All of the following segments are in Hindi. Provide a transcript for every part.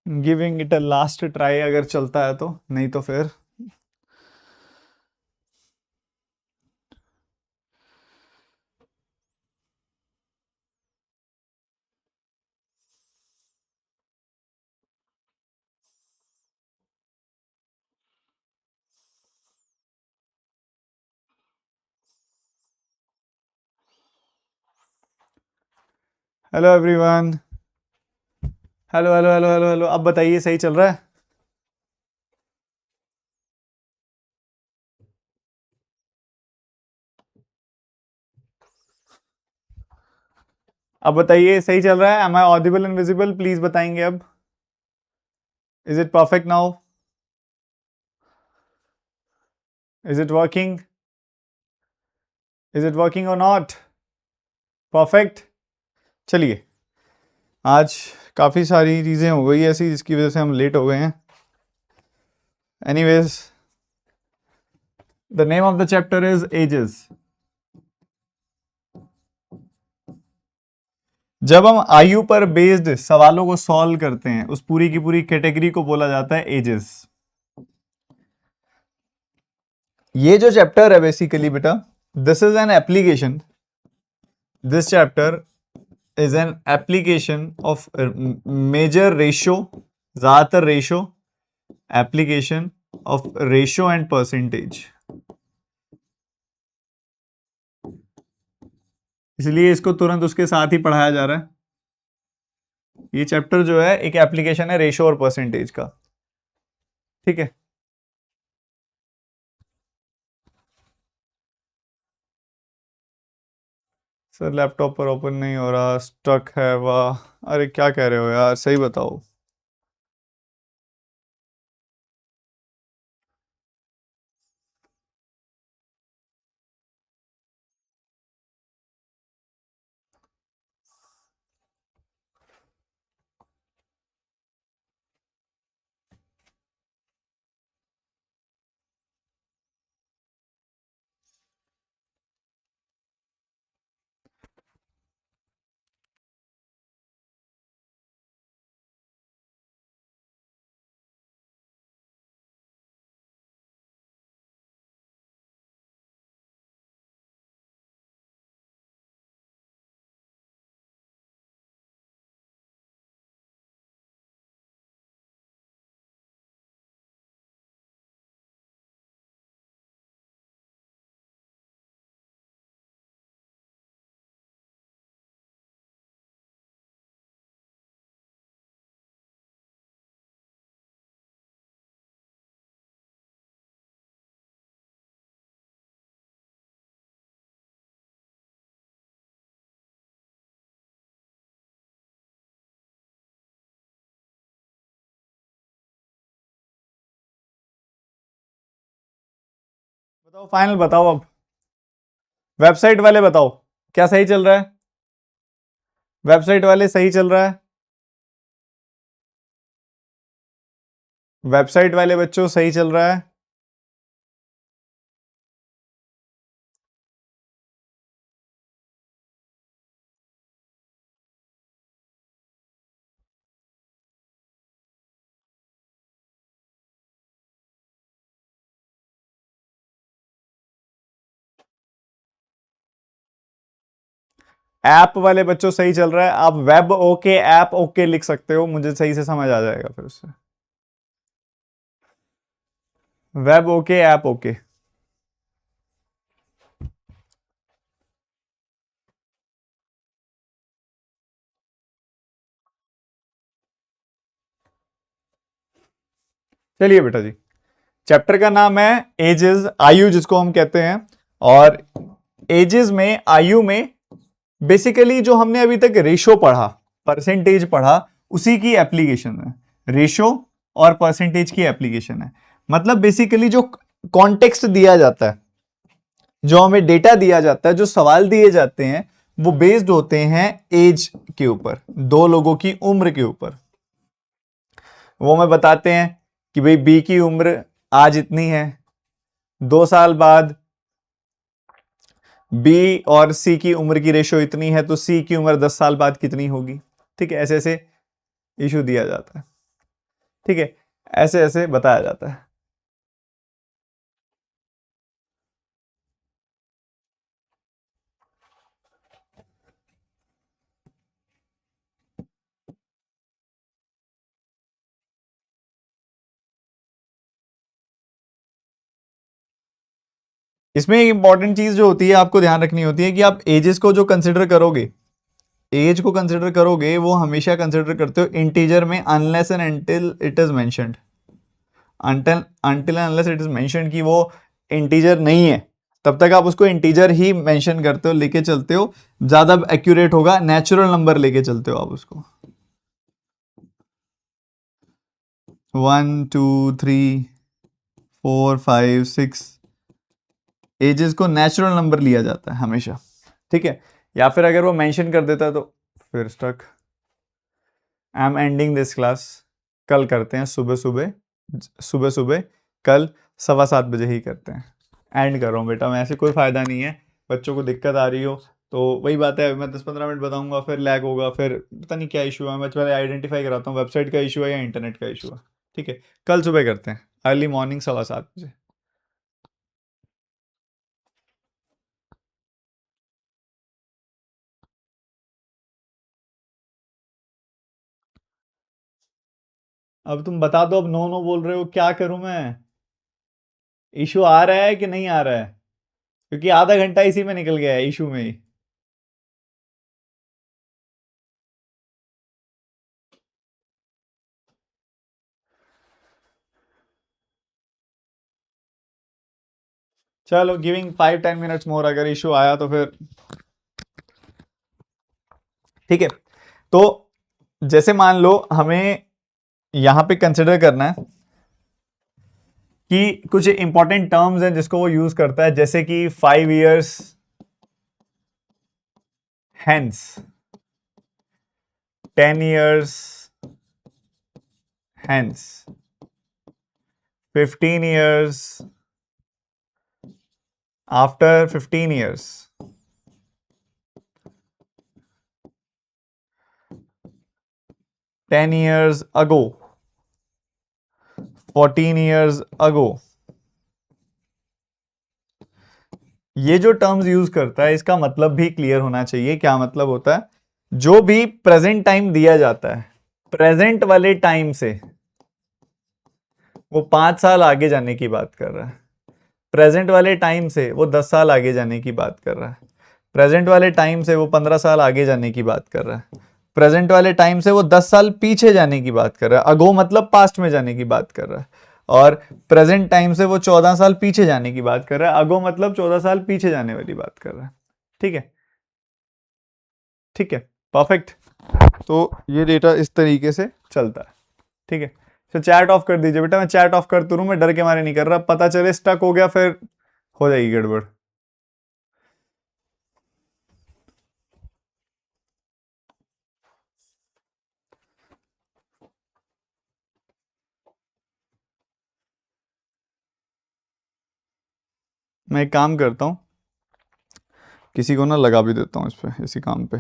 Giving it a last try अगर चलता है तो, नहीं तो फिर hello everyone. Hello hello hello hello hello, अब बताइए सही चल रहा है? अब बताइए सही चल रहा है? Am I audible and visible? Please बताएंगे अब। Is it perfect now? Is it working? Is it working or not? Perfect. चलिए, आज काफ़ी सारी चीज़ें हो गई ऐसी जिसकी वजह से हम लेट हो गए हैं। Anyways, the name of the chapter is ages. जब हम आयु पर बेस्ड सवालों को सॉल्व करते हैं, उस पूरी की पूरी कैटेगरी को बोला जाता है एजेस। ये जो चैप्टर है बेसिकली बेटा, this is an application, this chapter is an application of major ratio, ज्यादातर ratio, application of ratio and percentage. इसलिए इसको तुरंत उसके साथ ही पढ़ाया जा रहा है। ये चैप्टर जो है एक एप्लीकेशन है रेशियो और परसेंटेज का, ठीक है। सर लैपटॉप पर ओपन नहीं हो रहा, स्टक है, वाह। अरे क्या कह रहे हो यार, सही बताओ। बताओ, फाइनल बताओ अब। वेबसाइट वाले बताओ, क्या सही चल रहा है? वेबसाइट वाले सही चल रहा है? वेबसाइट वाले बच्चों सही चल रहा है? ऐप वाले बच्चों सही चल रहा है? आप वेब ओके ऐप ओके लिख सकते हो, मुझे सही से समझ आ जाएगा फिर उससे। Web okay app okay. चलिए बेटा जी, चैप्टर का नाम है एजेस, आयु जिसको हम कहते हैं। और एजेस में, आयु में बेसिकली जो हमने अभी तक रेशो पढ़ा, परसेंटेज पढ़ा, उसी की एप्लीकेशन है। रेशो और परसेंटेज की एप्लीकेशन है। मतलब बेसिकली जो कॉन्टेक्स्ट दिया जाता है, जो हमें डेटा दिया जाता है, जो सवाल दिए जाते हैं, वो बेस्ड होते हैं एज के ऊपर, दो लोगों की उम्र के ऊपर। वो हमें बताते हैं कि भाई बी की उम्र आज इतनी है, 2 साल बाद बी और सी की उम्र की रेशो इतनी है, तो सी की उम्र 10 साल बाद कितनी होगी। ठीक है, ऐसे ऐसे इशू दिया जाता है। ठीक है, ऐसे ऐसे बताया जाता है। इसमें एक इंपॉर्टेंट चीज जो होती है आपको ध्यान रखनी होती है कि आप एजेस को जो कंसिडर करोगे, एज को कंसिडर करोगे वो हमेशा कंसिडर करते हो इंटीजर में, unless and until it is mentioned. Until until unless it is mentioned कि वो इंटीजर नहीं है, तब तक आप उसको इंटीजर ही मेंशन करते हो, लेके चलते हो, ज्यादा एक्यूरेट होगा, नेचुरल नंबर लेके चलते हो आप उसको। 1 2 3 4 5 6 एजेस को नेचुरल नंबर लिया जाता है हमेशा, ठीक है। या फिर अगर वो मेंशन कर देता है तो फिर stuck. I am ending this class, कल करते हैं सुबह सुबह, सुबह सुबह कल 7:15 ही करते हैं। एंड कर रहा हूँ बेटा मैं, ऐसे कोई फ़ायदा नहीं है, बच्चों को दिक्कत आ रही हो तो वही बात है, मैं 10-15 मिनट बताऊंगा फिर लैग होगा, फिर पता नहीं क्या इशू है, मैं पहले आइडेंटिफाई कराता हूँ वेबसाइट का इशू है या इंटरनेट का इशू है, ठीक है। कल सुबह करते हैं, अर्ली मॉर्निंग 7:15 अब तुम बता दो, अब नो नो बोल रहे हो, क्या करूं मैं? इशू आ रहा है कि नहीं आ रहा है? क्योंकि आधा घंटा इसी में निकल गया है, इशू में ही। चलो गिविंग 5-10 मिनट्स मोर, अगर इशू आया तो फिर ठीक है। तो जैसे मान लो हमें यहां पे कंसिडर करना है कि कुछ इंपॉर्टेंट टर्म्स हैं जिसको वो यूज करता है, जैसे कि 5 years hence, 10 years hence, 15 years after 15 years, 10 years ago, 14 years ago। ये जो टर्म्स यूज करता है इसका मतलब भी क्लियर होना चाहिए, क्या मतलब होता है? जो भी प्रेजेंट टाइम दिया जाता है, प्रेजेंट वाले टाइम से वो 5 साल आगे जाने की बात कर रहा है, प्रेजेंट वाले टाइम से वो 10 साल आगे जाने की बात कर रहा है, प्रेजेंट वाले टाइम से वो 15 साल आगे जाने की बात कर रहा है, प्रेजेंट वाले टाइम से वो 10 साल पीछे जाने की बात कर रहा है, अगो मतलब पास्ट में जाने की बात कर रहा है, और प्रेजेंट टाइम से वो 14 साल पीछे जाने की बात कर रहा है, अगो मतलब 14 साल पीछे जाने वाली बात कर रहा है, ठीक है। ठीक है, परफेक्ट। तो ये डेटा इस तरीके से चलता है, ठीक है। तो चैट ऑफ कर दीजिए बेटा, मैं चैट ऑफ करता हूँ, मैं डर के मारे नहीं कर रहा, पता चले स्टक हो गया फिर हो जाएगी गड़बड़। मैं एक काम करता हूँ, किसी को ना लगा भी देता हूँ इस पे, इसी काम पे।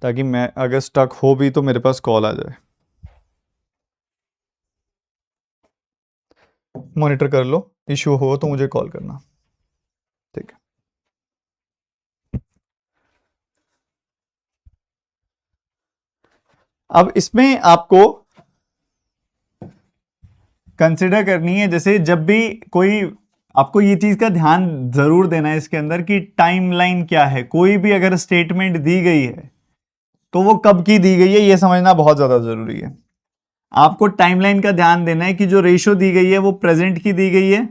ताकि मैं अगर स्टक हो भी तो मेरे पास कॉल आ जाए। मॉनिटर कर लो, इशू हो तो मुझे कॉल करना, ठीक है। अब इसमें आपको कंसिडर करनी है, जैसे जब भी कोई, आपको ये चीज का ध्यान जरूर देना है इसके अंदर कि टाइमलाइन क्या है, कोई भी अगर स्टेटमेंट दी गई है तो वो कब की दी गई है ये समझना बहुत ज्यादा जरूरी है। आपको टाइमलाइन का ध्यान देना है कि जो रेशो दी गई है वो प्रेजेंट की दी गई है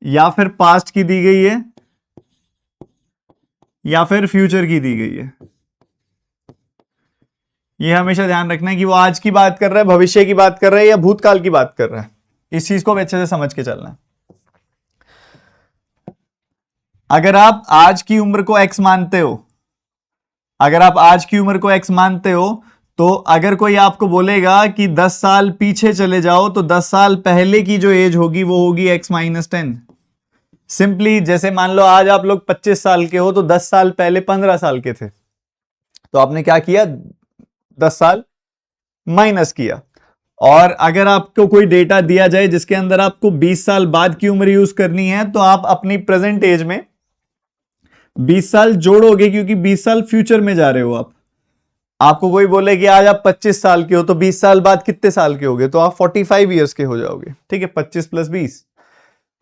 या फिर पास्ट की दी गई है या फिर फ्यूचर की दी गई है। ये हमेशा ध्यान रखना है कि वो आज की बात कर रहा है, भविष्य की बात कर रहा है या भूतकाल की बात कर रहा है, इस चीज को अच्छे से समझ के चलना है। अगर आप आज की उम्र को एक्स मानते हो, अगर आप आज की उम्र को एक्स मानते हो तो अगर कोई आपको बोलेगा कि 10 साल पीछे चले जाओ तो 10 साल पहले की जो एज होगी वो होगी x-10। सिंपली जैसे मान लो आज आप लोग 25 साल के हो तो 10 साल पहले 15 साल के थे, तो आपने क्या किया, 10 साल माइनस किया। और अगर आपको कोई डेटा दिया जाए जिसके अंदर आपको 20 साल बाद की उम्र यूज करनी है, तो आप अपनी प्रेजेंट एज में 20 साल जोड़ोगे, क्योंकि 20 साल फ्यूचर में जा रहे हो आप। आपको कोई बोले कि आज आप 25 साल के हो तो 20 साल बाद कितने साल के होगे, तो आप 45 ईयर्स के हो जाओगे। ठीक है, 25 + 20।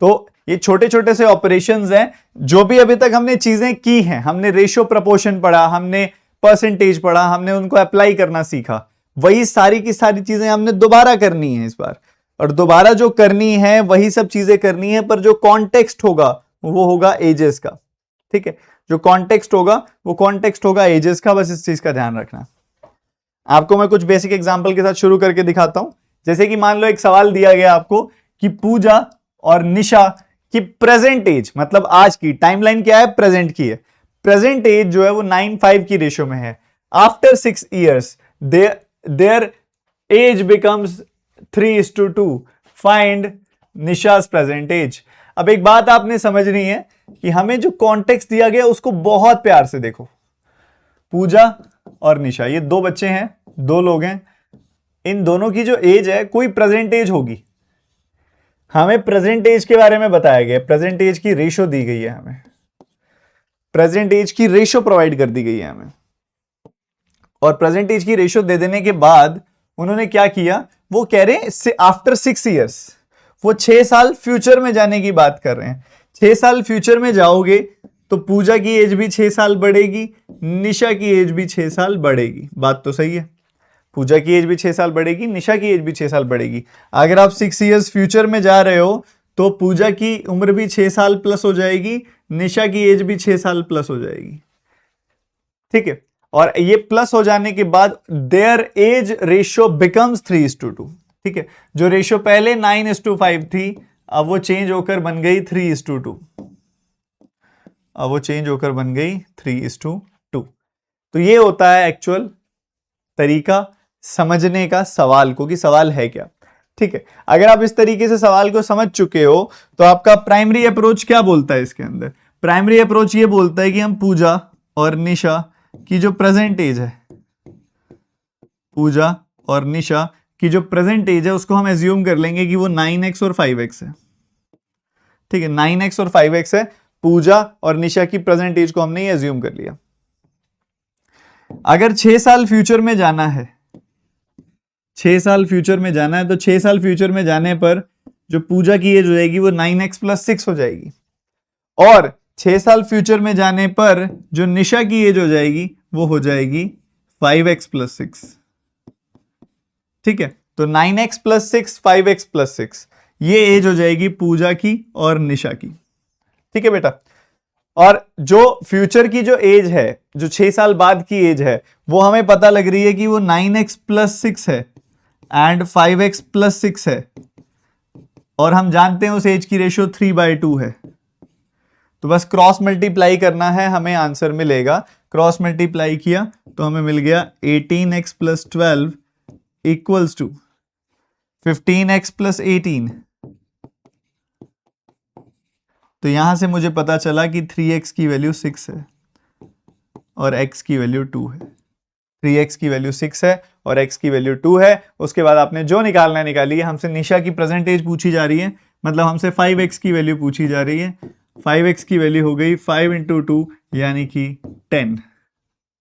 तो ये छोटे छोटे से ऑपरेशंस हैं जो भी अभी तक हमने चीजें की हैं। हमने रेशियो प्रपोर्शन पढ़ा, हमने परसेंटेज पढ़ा, हमने उनको अप्लाई करना सीखा। वही सारी की सारी चीजें हमने दोबारा करनी है इस बार, और दोबारा जो करनी है वही सब चीजें करनी है, पर जो कॉन्टेक्स्ट होगा वो होगा एजेस का। ठीक है, जो कॉन्टेक्स्ट होगा वो कॉन्टेक्स्ट होगा एजेस का। बस इस चीज का ध्यान रखना। आपको मैं कुछ बेसिक एग्जांपल के साथ शुरू करके दिखाता हूं। जैसे कि मान लो एक सवाल दिया गया आपको कि पूजा और निशा की प्रेजेंट एज, मतलब आज की टाइमलाइन क्या है, प्रेजेंट की है। प्रेजेंट एज जो है वो 9:5 की रेशियो में है। After 6 years their age becomes 3:2। Find निशा's प्रेजेंट एज। अब एक बात आपने समझनी है कि हमें जो कॉन्टेक्स्ट दिया गया उसको बहुत प्यार से देखो। पूजा और निशा ये दो बच्चे हैं, दो लोग हैं। इन दोनों की जो एज है कोई प्रेजेंट एज होगी। हमें प्रेजेंट एज के बारे में बताया गया, प्रेजेंट एज की रेशो दी गई है, हमें प्रेजेंट एज की रेशो प्रोवाइड कर दी गई है हमें। और प्रेजेंट एज की रेशो दे देने के बाद उन्होंने क्या किया, वो कह रहे हैं आफ्टर 6 years, वो 6 साल फ्यूचर में जाने की बात कर रहे हैं। 6 साल फ्यूचर में जाओगे तो पूजा की एज भी 6 साल बढ़ेगी, निशा की एज भी 6 साल बढ़ेगी। बात तो सही है, पूजा की एज भी 6 साल बढ़ेगी, निशा की एज भी 6 साल बढ़ेगी। अगर आप 6 years फ्यूचर में जा रहे हो तो पूजा की उम्र भी 6 साल प्लस हो जाएगी, निशा की एज भी 6 साल प्लस हो जाएगी। ठीक है, और ये प्लस हो जाने के बाद देयर एज रेशियो बिकम्स 3:2। ठीक है, जो रेशियो पहले 9:5 थी अब वो चेंज होकर बन गई 3:2। अब वो चेंज होकर बन गई 3:2। तो ये होता है एक्चुअल तरीका समझने का सवाल को कि सवाल है क्या। ठीक है, अगर आप इस तरीके से सवाल को समझ चुके हो तो आपका प्राइमरी अप्रोच क्या बोलता है इसके अंदर। प्राइमरी अप्रोच ये बोलता है कि हम पूजा और निशा की जो प्रेजेंट एज है, पूजा और निशा की जो प्रेजेंट एज है उसको हम एज्यूम कर लेंगे कि वो 9x और 5x है। ठीक है, 9x और 5x है। पूजा और निशा की प्रेजेंट एज को हमने ये एज्यूम कर लिया। अगर 6 साल फ्यूचर में जाना है, 6 साल फ्यूचर में जाना है, तो 6 साल फ्यूचर में जाने पर जो पूजा की एज हो जाएगी वो 9x + 6 हो जाएगी, और 6 साल फ्यूचर में जाने पर जो निशा की एज हो जाएगी वो हो जाएगी 5x + 6। ठीक है, तो 9x + 6 5x + 6 ये एज हो जाएगी पूजा की और निशा की। ठीक है बेटा, और जो फ्यूचर की जो एज है, जो 6 साल बाद की एज है, वो हमें पता लग रही है कि वो 9x + 6 है एंड 5x + 6 है, और हम जानते हैं उस एज की रेशियो 3/2 है। तो बस क्रॉस मल्टीप्लाई करना है, हमें आंसर मिलेगा। क्रॉस मल्टीप्लाई किया तो हमें मिल गया 18x + 12 = 15x + 18। तो यहां से मुझे पता चला कि 3x की वैल्यू 6 है और x की वैल्यू 2 है। 3x की वैल्यू 6 है और x की वैल्यू 2 है। उसके बाद आपने जो निकालना है निकालिए। हमसे निशा की प्रेजेंटेज पूछी जा रही है, मतलब हमसे 5x की वैल्यू पूछी जा रही है। 5x की वैल्यू हो गई 5 × 2 यानी कि 10।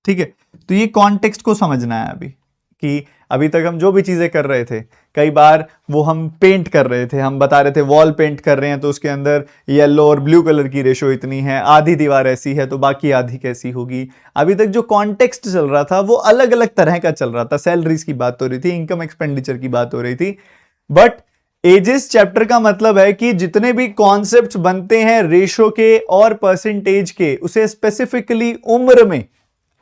ठीक है, तो ये कॉन्टेक्स्ट को समझना है अभी, कि अभी तक हम जो भी चीजें कर रहे थे, कई बार वो हम पेंट कर रहे थे, हम बता रहे थे वॉल पेंट कर रहे हैं तो उसके अंदर येलो और ब्लू कलर की रेशो इतनी है, आधी दीवार ऐसी है तो बाकी आधी कैसी होगी। अभी तक जो कॉन्टेक्स्ट चल रहा था वो अलग अलग तरह का चल रहा था। सैलरीज की बात हो रही थी, इनकम एक्सपेंडिचर की बात हो रही थी। बट एजेस चैप्टर का मतलब है कि जितने भी कॉन्सेप्ट्स बनते हैं रेशो के और परसेंटेज के, उसे स्पेसिफिकली उम्र में,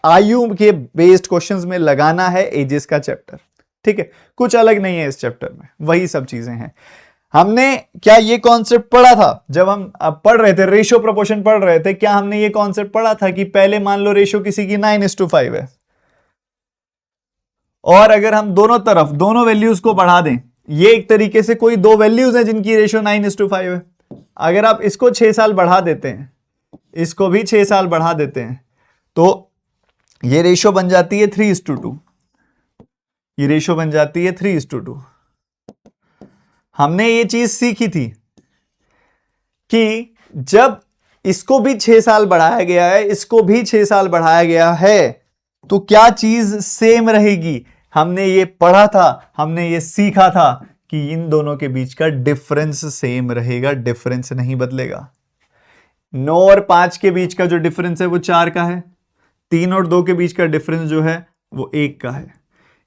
आयु के बेस्ड क्वेश्चंस में लगाना है एजेस का चैप्टर। ठीक है, कुछ अलग नहीं है इस चैप्टर में, वही सब चीजें हैं। हमने क्या ये कॉन्सेप्ट पढ़ा था जब हम पढ़ रहे थे, रेशियो प्रोपोर्शन पढ़ रहे थे, क्या हमने ये कॉन्सेप्ट पढ़ा था कि पहले मान लो रेशियो किसी की 9:5 है और अगर हम दोनों तरफ दोनों वैल्यूज को बढ़ा दें, ये एक तरीके से कोई दो वैल्यूज हैं जिनकी रेशियो 9:5 है, अगर आप इसको 6 साल बढ़ा देते हैं, इसको भी 6 साल बढ़ा देते हैं, तो ये रेशियो बन जाती है 3:2। ये रेशियो बन जाती है 3:2। हमने ये चीज सीखी थी कि जब इसको भी 6 साल बढ़ाया गया है, इसको भी 6 साल बढ़ाया गया है, तो क्या चीज सेम रहेगी। हमने ये पढ़ा था, हमने ये सीखा था कि इन दोनों के बीच का डिफरेंस सेम रहेगा, डिफरेंस नहीं बदलेगा। 9 और 5 के बीच का जो डिफरेंस है वो 4 का है। 3 और 2 के बीच का डिफरेंस जो है वो 1 का है।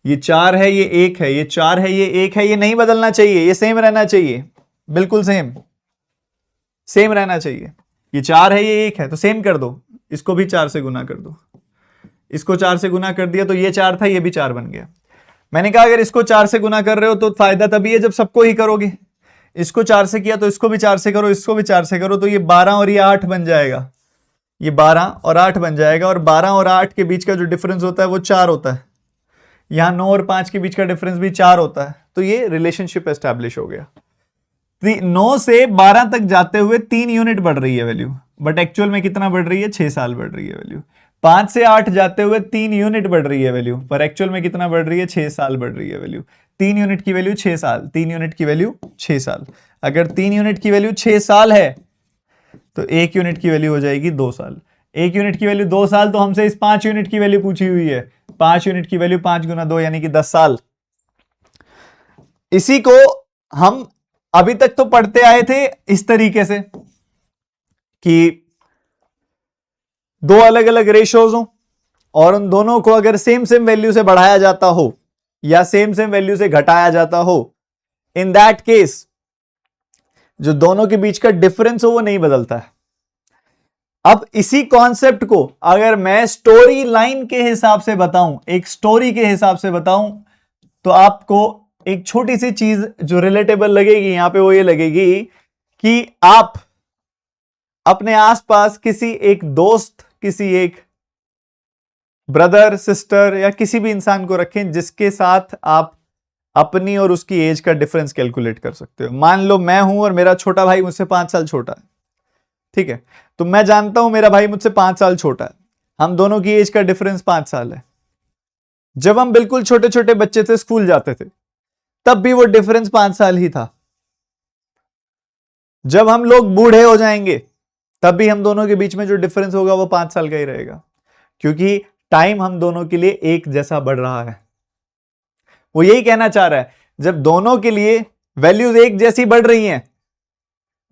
ये 4 है, ये 1 है, ये 4 है, ये 1 है, ये नहीं बदलना चाहिए, ये सेम रहना चाहिए, बिल्कुल सेम सेम रहना चाहिए। ये 4 है, ये 1 है, तो सेम कर दो, इसको भी 4 से गुना कर दो। इसको 4 से गुना कर दिया तो ये 4 था, ये भी 4 बन गया। मैंने कहा अगर इसको 4 से गुना कर रहे हो तो फायदा तभी है जब सबको ही करोगे। इसको 4 से किया तो इसको भी 4 से करो, इसको भी 4 से करो, तो ये 12 और ये 8 बन जाएगा। ये 12 और 8 बन जाएगा, और 12 और 8 के बीच का जो डिफरेंस होता है वो 4 होता है। यहां 9 और 5 के बीच का डिफरेंस भी 4 होता है। तो ये रिलेशनशिप एस्टैब्लिश हो गया। 9 से 12 तक जाते हुए 3 यूनिट बढ़ रही है वैल्यू, बट एक्चुअल में कितना बढ़ रही है, 6 साल बढ़ रही है वैल्यू। 5 से 8 जाते हुए 3 यूनिट बढ़ रही है वैल्यू, पर एक्चुअल में कितना बढ़ रही है, 6 साल बढ़ रही है वैल्यू। 3 यूनिट की वैल्यू 6 साल, 3 यूनिट की वैल्यू 6 साल। अगर 3 यूनिट की वैल्यू 6 साल है तो 1 यूनिट की वैल्यू हो जाएगी 2 साल। 1 यूनिट की वैल्यू 2 साल, तो हमसे इस 5 यूनिट की वैल्यू पूछी हुई है। 5 यूनिट की वैल्यू 5 गुना 2 यानी कि 10 साल। इसी को हम अभी तक तो पढ़ते आए थे इस तरीके से कि दो अलग अलग रेशियोज हो और उन दोनों को अगर सेम सेम वैल्यू से बढ़ाया जाता हो या सेम सेम वैल्यू से घटाया जाता हो, इन दैट केस जो दोनों के बीच का डिफरेंस हो वो नहीं बदलता है। अब इसी कॉन्सेप्ट को अगर मैं स्टोरी लाइन के हिसाब से बताऊं, एक स्टोरी के हिसाब से बताऊं, तो आपको एक छोटी सी चीज जो रिलेटेबल लगेगी यहां पे वो ये लगेगी कि आप अपने आसपास किसी एक दोस्त, किसी एक ब्रदर सिस्टर या किसी भी इंसान को रखें जिसके साथ आप अपनी और उसकी एज का डिफरेंस कैलकुलेट कर सकते हो। मान लो मैं हूं और मेरा छोटा भाई मुझसे 5 साल छोटा है, ठीक है। तो मैं जानता हूं मेरा भाई मुझसे 5 साल छोटा है, हम दोनों की एज का डिफरेंस 5 साल है। जब हम बिल्कुल छोटे छोटे बच्चे थे, स्कूल जाते थे, तब भी वो डिफरेंस 5 साल ही था। जब हम लोग बूढ़े हो जाएंगे तब भी हम दोनों के बीच में जो डिफरेंस होगा वो 5 साल का ही रहेगा, क्योंकि टाइम हम दोनों के लिए एक जैसा बढ़ रहा है। वो यही कहना चाह रहा है, जब दोनों के लिए वैल्यूज एक जैसी बढ़ रही हैं,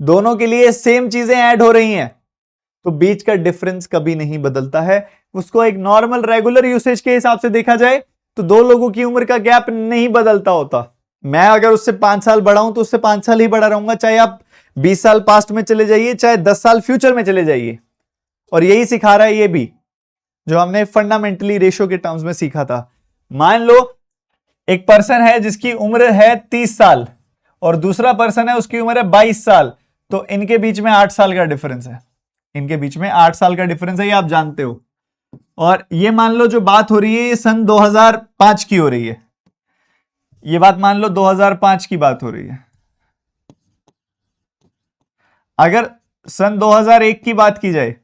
दोनों के लिए सेम चीजें ऐड हो रही हैं, तो बीच का डिफरेंस कभी नहीं बदलता है। उसको एक नॉर्मल रेगुलर यूसेज के हिसाब से देखा जाए तो दो लोगों की उम्र का गैप नहीं बदलता होता। मैं अगर उससे 5 साल बड़ा हूं तो उससे 5 साल ही बड़ा रहूंगा, चाहे आप 20 साल पास्ट में चले जाइए, चाहे 10 साल फ्यूचर में चले जाइए। और यही सिखा रहा है ये भी, जो हमने फंडामेंटली रेशियो के टर्म्स में सीखा था। मान लो एक पर्सन है जिसकी उम्र है 30 साल और दूसरा पर्सन है उसकी उम्र है 22 साल, तो इनके बीच में 8 साल का डिफरेंस है। इनके बीच में 8 साल का डिफरेंस है, ये आप जानते हो। और ये मान लो जो बात हो रही है ये सन 2005 की हो रही है, ये बात मान लो 2005 की बात हो रही है। अगर सन 2001 की बात की जाए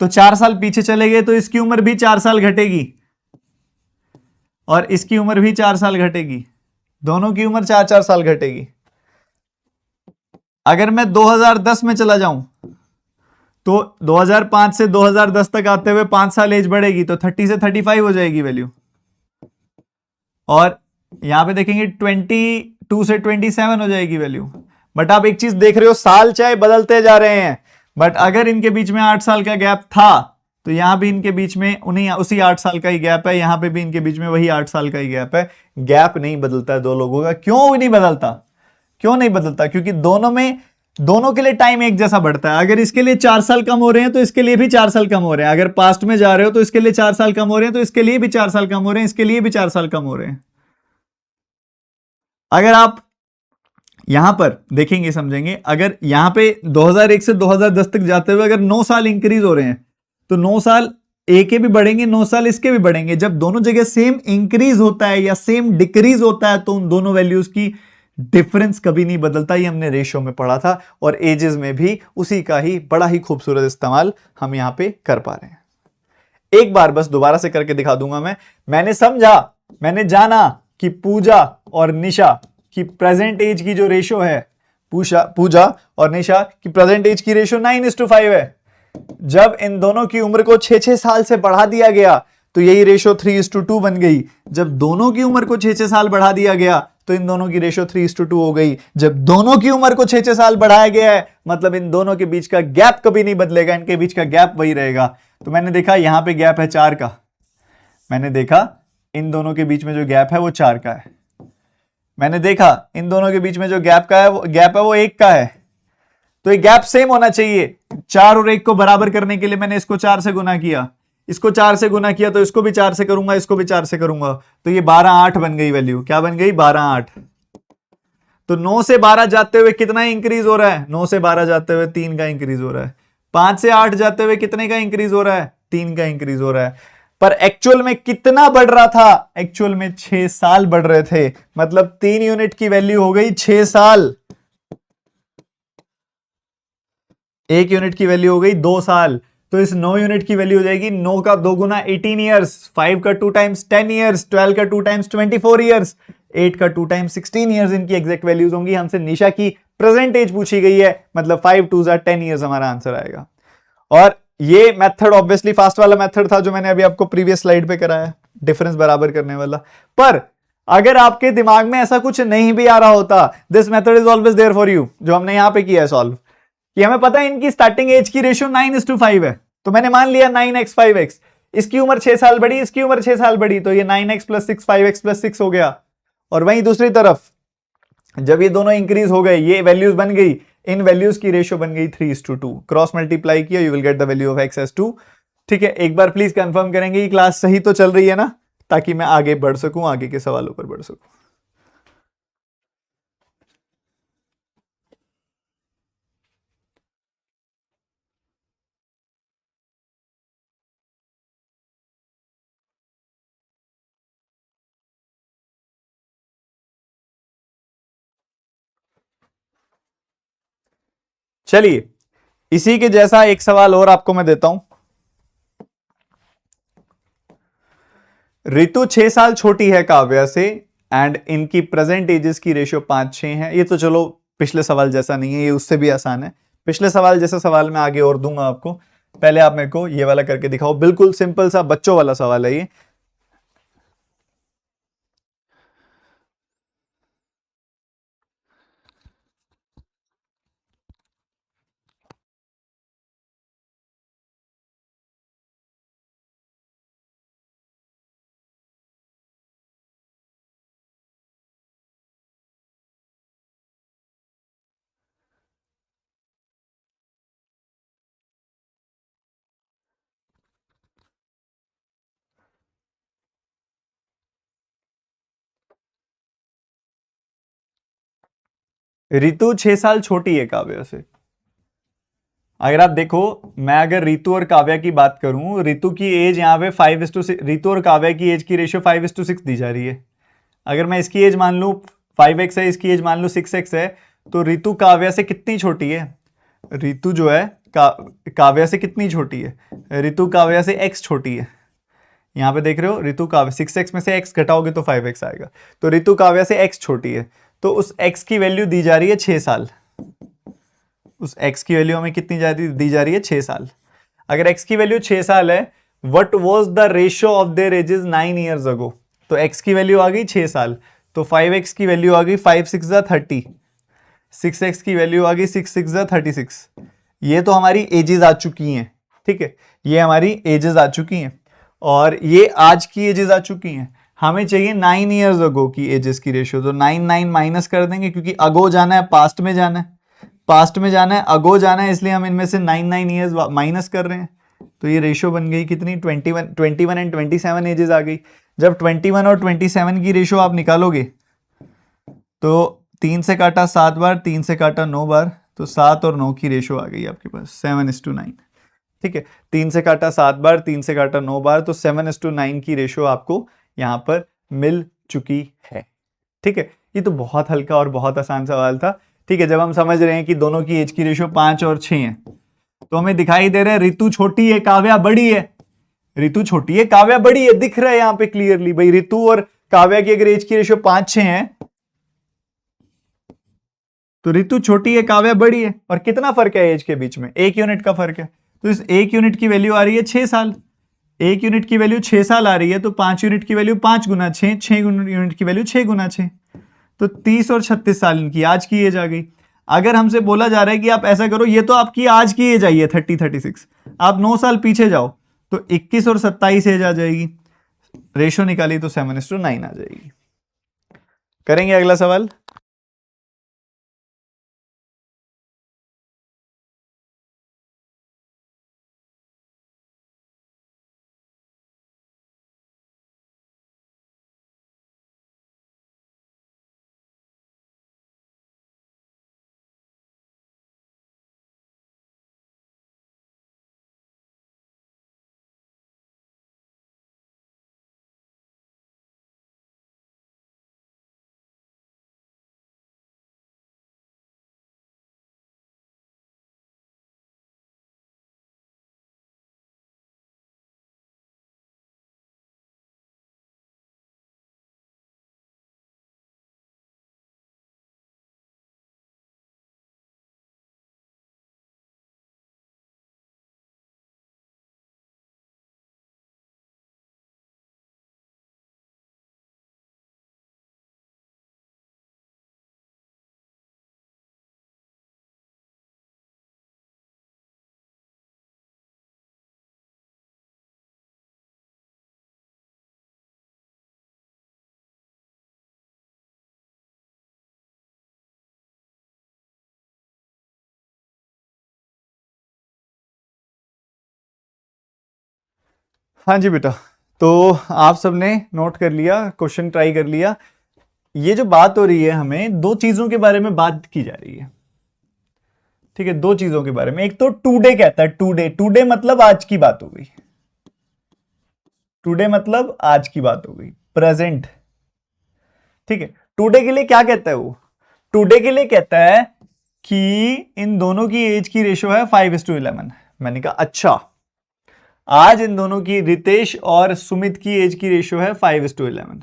तो 4 साल पीछे चले गए तो इसकी उम्र भी 4 साल घटेगी और इसकी उम्र भी 4 साल घटेगी, दोनों की उम्र 4-4 साल घटेगी। अगर मैं 2010 में चला जाऊं तो 2005 से 2010 तक आते हुए 5 साल एज बढ़ेगी, तो 30 से 35 हो जाएगी वैल्यू। और यहां पे देखेंगे 22 से 27 हो जाएगी वैल्यू। बट आप एक चीज देख रहे हो, साल चाहे बदलते जा रहे हैं, बट अगर इनके बीच में 8 साल का गैप था तो यहां भी इनके बीच में उसी 8 साल का ही गैप है, यहां पे भी इनके बीच में वही 8 साल का ही गैप है। गैप नहीं बदलता है दो लोगों का। क्यों नहीं बदलता? क्यों नहीं बदलता? क्योंकि दोनों के लिए टाइम एक जैसा बढ़ता है। अगर इसके लिए 4 साल कम हो रहे हैं तो इसके लिए भी 4 साल कम हो रहे हैं। अगर पास्ट में जा रहे हो तो इसके लिए 4 साल कम हो रहे हैं तो इसके लिए भी 4 साल कम हो रहे हैं, इसके लिए भी 4 साल कम हो रहे हैं। अगर आप यहां पर देखेंगे समझेंगे, अगर यहां पे 2001 से 2010 तक जाते हुए अगर 9 साल इंक्रीज हो रहे हैं तो 9 साल ए के भी बढ़ेंगे 9 साल, इसके भी बढ़ेंगे। जब दोनों जगह सेम इंक्रीज होता है या सेम डिक्रीज होता है तो उन दोनों वैल्यूज की डिफरेंस कभी नहीं बदलता। ये हमने रेशियो में पढ़ा था और एजेस में भी उसी का ही बड़ा ही खूबसूरत इस्तेमाल हम यहां पे कर पा रहे हैं। एक बार बस दोबारा से करके दिखा दूंगा मैंने समझा, मैंने जाना कि पूजा और निशा की प्रेजेंट एज की जो रेशियो है, पूजा और निशा की प्रेजेंट एज की रेशियो 9:5 है। जब इन दोनों की उम्र को 6-6 साल से बढ़ा दिया गया तो यही रेशियो 3:2 बन गई। जब दोनों की उम्र को 6-6 साल बढ़ा दिया गया तो इन दोनों की रेशियो 3:2 हो गई। जब दोनों की उम्र को 6-6 साल बढ़ाया गया है मतलब इन दोनों के बीच का गैप कभी नहीं बदलेगा, इनके बीच का गैप वही रहेगा। तो मैंने देखा यहां पे गैप है 4 का, मैंने देखा इन दोनों के बीच में जो गैप है वो 4 का है, मैंने देखा इन दोनों के बीच में जो गैप है वो 1 का है। तो ये गैप सेम होना चाहिए। 4 और 1 को बराबर करने के लिए मैंने इसको 4 से गुना किया, इसको 4 से गुना किया, तो इसको भी 4 से करूंगा, इसको भी 4 से करूंगा, तो ये 12:8 बन गई वैल्यू। क्या बन गई? 12:8। तो 9 से 12 जाते हुए कितना इंक्रीज हो रहा है? 9 से 12 जाते हुए 3 का इंक्रीज हो रहा है। 5 से 8 जाते हुए कितने का इंक्रीज हो रहा है? 3 का इंक्रीज हो रहा है। पर एक्चुअल में कितना बढ़ रहा था? एक्चुअल में 6 साल बढ़ रहे थे। मतलब 3 यूनिट की वैल्यू हो गई 6 साल, 1 यूनिट की वैल्यू हो गई 2 साल। तो इस 9 यूनिट की वैल्यू हो जाएगी 9 का 2 गुना 18 ईयर्स, 5 का 2 टाइम्स 10 ईयर्स, 12 का 2 टाइम्स 24 ईयर्स, 8 का 2 टाइम्स 16 ईयर्स। इनकी एग्जैक्ट वैल्यूज होंगी। हमसे निशा की प्रेजेंट एज पूछी गई है, मतलब 5 2 10 ईयर्स हमारा आंसर आएगा। और ये मेथड ऑब्वियसली फास्ट वाला मेथड था जो मैंने अभी आपको प्रीवियस स्लाइड पे कराया, डिफरेंस बराबर करने वाला। पर अगर आपके दिमाग में ऐसा कुछ नहीं भी आ रहा होता, this method is always there for you, जो हमने यहां पे किया है सॉल्व, कि हमें पता है इनकी स्टार्टिंग एज की रेशियो 9:5 है। तो मैंने मान लिया 9x 5x, इसकी उम्र 6 साल बढ़ी, इसकी उम्र 6 साल बढ़ी, तो ये 9x + 6 5x + 6 हो गया। और वहीं दूसरी तरफ जब ये दोनों इंक्रीज हो गए, ये वैल्यूज बन गई, इन वैल्यूज की रेशियो बन गई 3:2। क्रॉस मल्टीप्लाई किया, you will get the value of x as 2। ठीक है, एक बार प्लीज कंफर्म करेंगे कि क्लास सही तो चल रही है ना, ताकि मैं आगे बढ़ सकूं, आगे के सवालों पर बढ़ सकूं। चलिए, इसी के जैसा एक सवाल और आपको मैं देता हूं। ऋतु 6 साल छोटी है काव्या से एंड इनकी प्रेजेंट एजेस की रेशियो 5-6 है। ये तो चलो पिछले सवाल जैसा नहीं है, ये उससे भी आसान है। पिछले सवाल जैसा सवाल मैं आगे और दूंगा आपको, पहले आप मेरे को ये वाला करके दिखाओ। बिल्कुल सिंपल सा बच्चों वाला सवाल है ये। ऋतु 6 साल छोटी है काव्या से। अगर आप देखो, मैं अगर ऋतु और काव्या की बात करूं, ऋतु की एज यहां पे 5:6, ऋतु और काव्या की एज की रेशियो 5:6 दी जा रही है। अगर मैं इसकी एज मान लूं 5x है, इसकी एज मान लूं 6x है, तो ऋतु काव्या से कितनी छोटी है? ऋतु जो है काव्या से कितनी छोटी है? ऋतु काव्या से x छोटी है। यहां पे देख रहे हो, ऋतु काव्या 6x में से x घटाओगे तो 5x आएगा। तो ऋतु काव्या से x छोटी है, तो उस x की वैल्यू दी जा रही है 6 साल। उस x की वैल्यू हमें कितनी दी जा रही है? 6 साल। अगर x की वैल्यू 6 साल है, what was the ratio of their edges 9 years ago? तो x की वैल्यू आ गई 6 साल, तो 5x की वैल्यू आ गई 5 6 30, 6x की वैल्यू आ गई 6 6 36। ये तो हमारी एजेस आ चुकी हैं। ठीक है, ये हमारी एजेस आ चुकी हैं और ये आज की एजेस आ चुकी हैं। हमें चाहिए 9 इयर्स अगो की एजेस की रेशियो, तो 9 9 माइनस कर देंगे, क्योंकि अगो जाना है, पास्ट में जाना है, पास्ट में जाना है, अगो जाना है, इसलिए हम इनमें से 9 9 इयर्स माइनस कर रहे हैं। तो ये रेशियो बन गई कितनी? 21 एंड 27 एजेस आ गई। जब 21 और 27 की रेशियो आप निकालोगे तो 3 से काटा 7 बार, 3 से काटा 9 बार, तो 7 और 9 की रेशियो आ गई आपके पास 7:9। ठीक है, 3 से काटा 7 बार, 3 से काटा 9 बार, तो 7:9 की रेशो आपको यहां पर मिल चुकी है। ठीक है, ये तो बहुत हल्का और बहुत आसान सवाल था। ठीक है, जब हम समझ रहे हैं कि दोनों की एज की रेशो 5 और 6 है, तो हमें दिखाई दे रहा है ऋतु छोटी है, काव्या बड़ी है। ऋतु छोटी है, काव्या बड़ी है, दिख रहा है यहां पे क्लियरली भाई। ऋतु और काव्या की अगर एज की रेशो 5-6 है, तो ऋतु छोटी है, काव्या बड़ी है। और कितना फर्क है एज के बीच में? 1 यूनिट का फर्क है। तो इस 1 यूनिट की वैल्यू आ रही है 6 साल। 1 यूनिट की वैल्यू 6 साल आ रही है, तो 5 यूनिट की वैल्यू 5 गुना 6, 6 यूनिट की वैल्यू 6 गुना 6, तो 30 और 36 साल इनकी आज की एज आ गई। अगर हमसे बोला जा रहा है कि आप ऐसा करो, ये तो आपकी आज की एज आई है 36, आप 9 साल पीछे जाओ तो 21 और 27 एज आ जाएगी। रेशो निकाली तो 7:9 आ जाएगी। करेंगे अगला सवाल। हाँ जी बेटा, तो आप सबने नोट कर लिया, क्वेश्चन ट्राई कर लिया। ये जो बात हो रही है, हमें दो चीजों के बारे में बात की जा रही है। ठीक है, दो चीजों के बारे में। एक तो टुडे कहता है, टुडे, टुडे मतलब आज की बात हो गई। टुडे मतलब आज की बात हो गई, प्रेजेंट। ठीक है, टुडे के लिए क्या कहता है वो? टुडे के लिए कहता है कि इन दोनों की एज की रेशो है 5:11। मैंने कहा अच्छा, आज इन दोनों की, रितेश और सुमित की एज की रेशो है 5:11।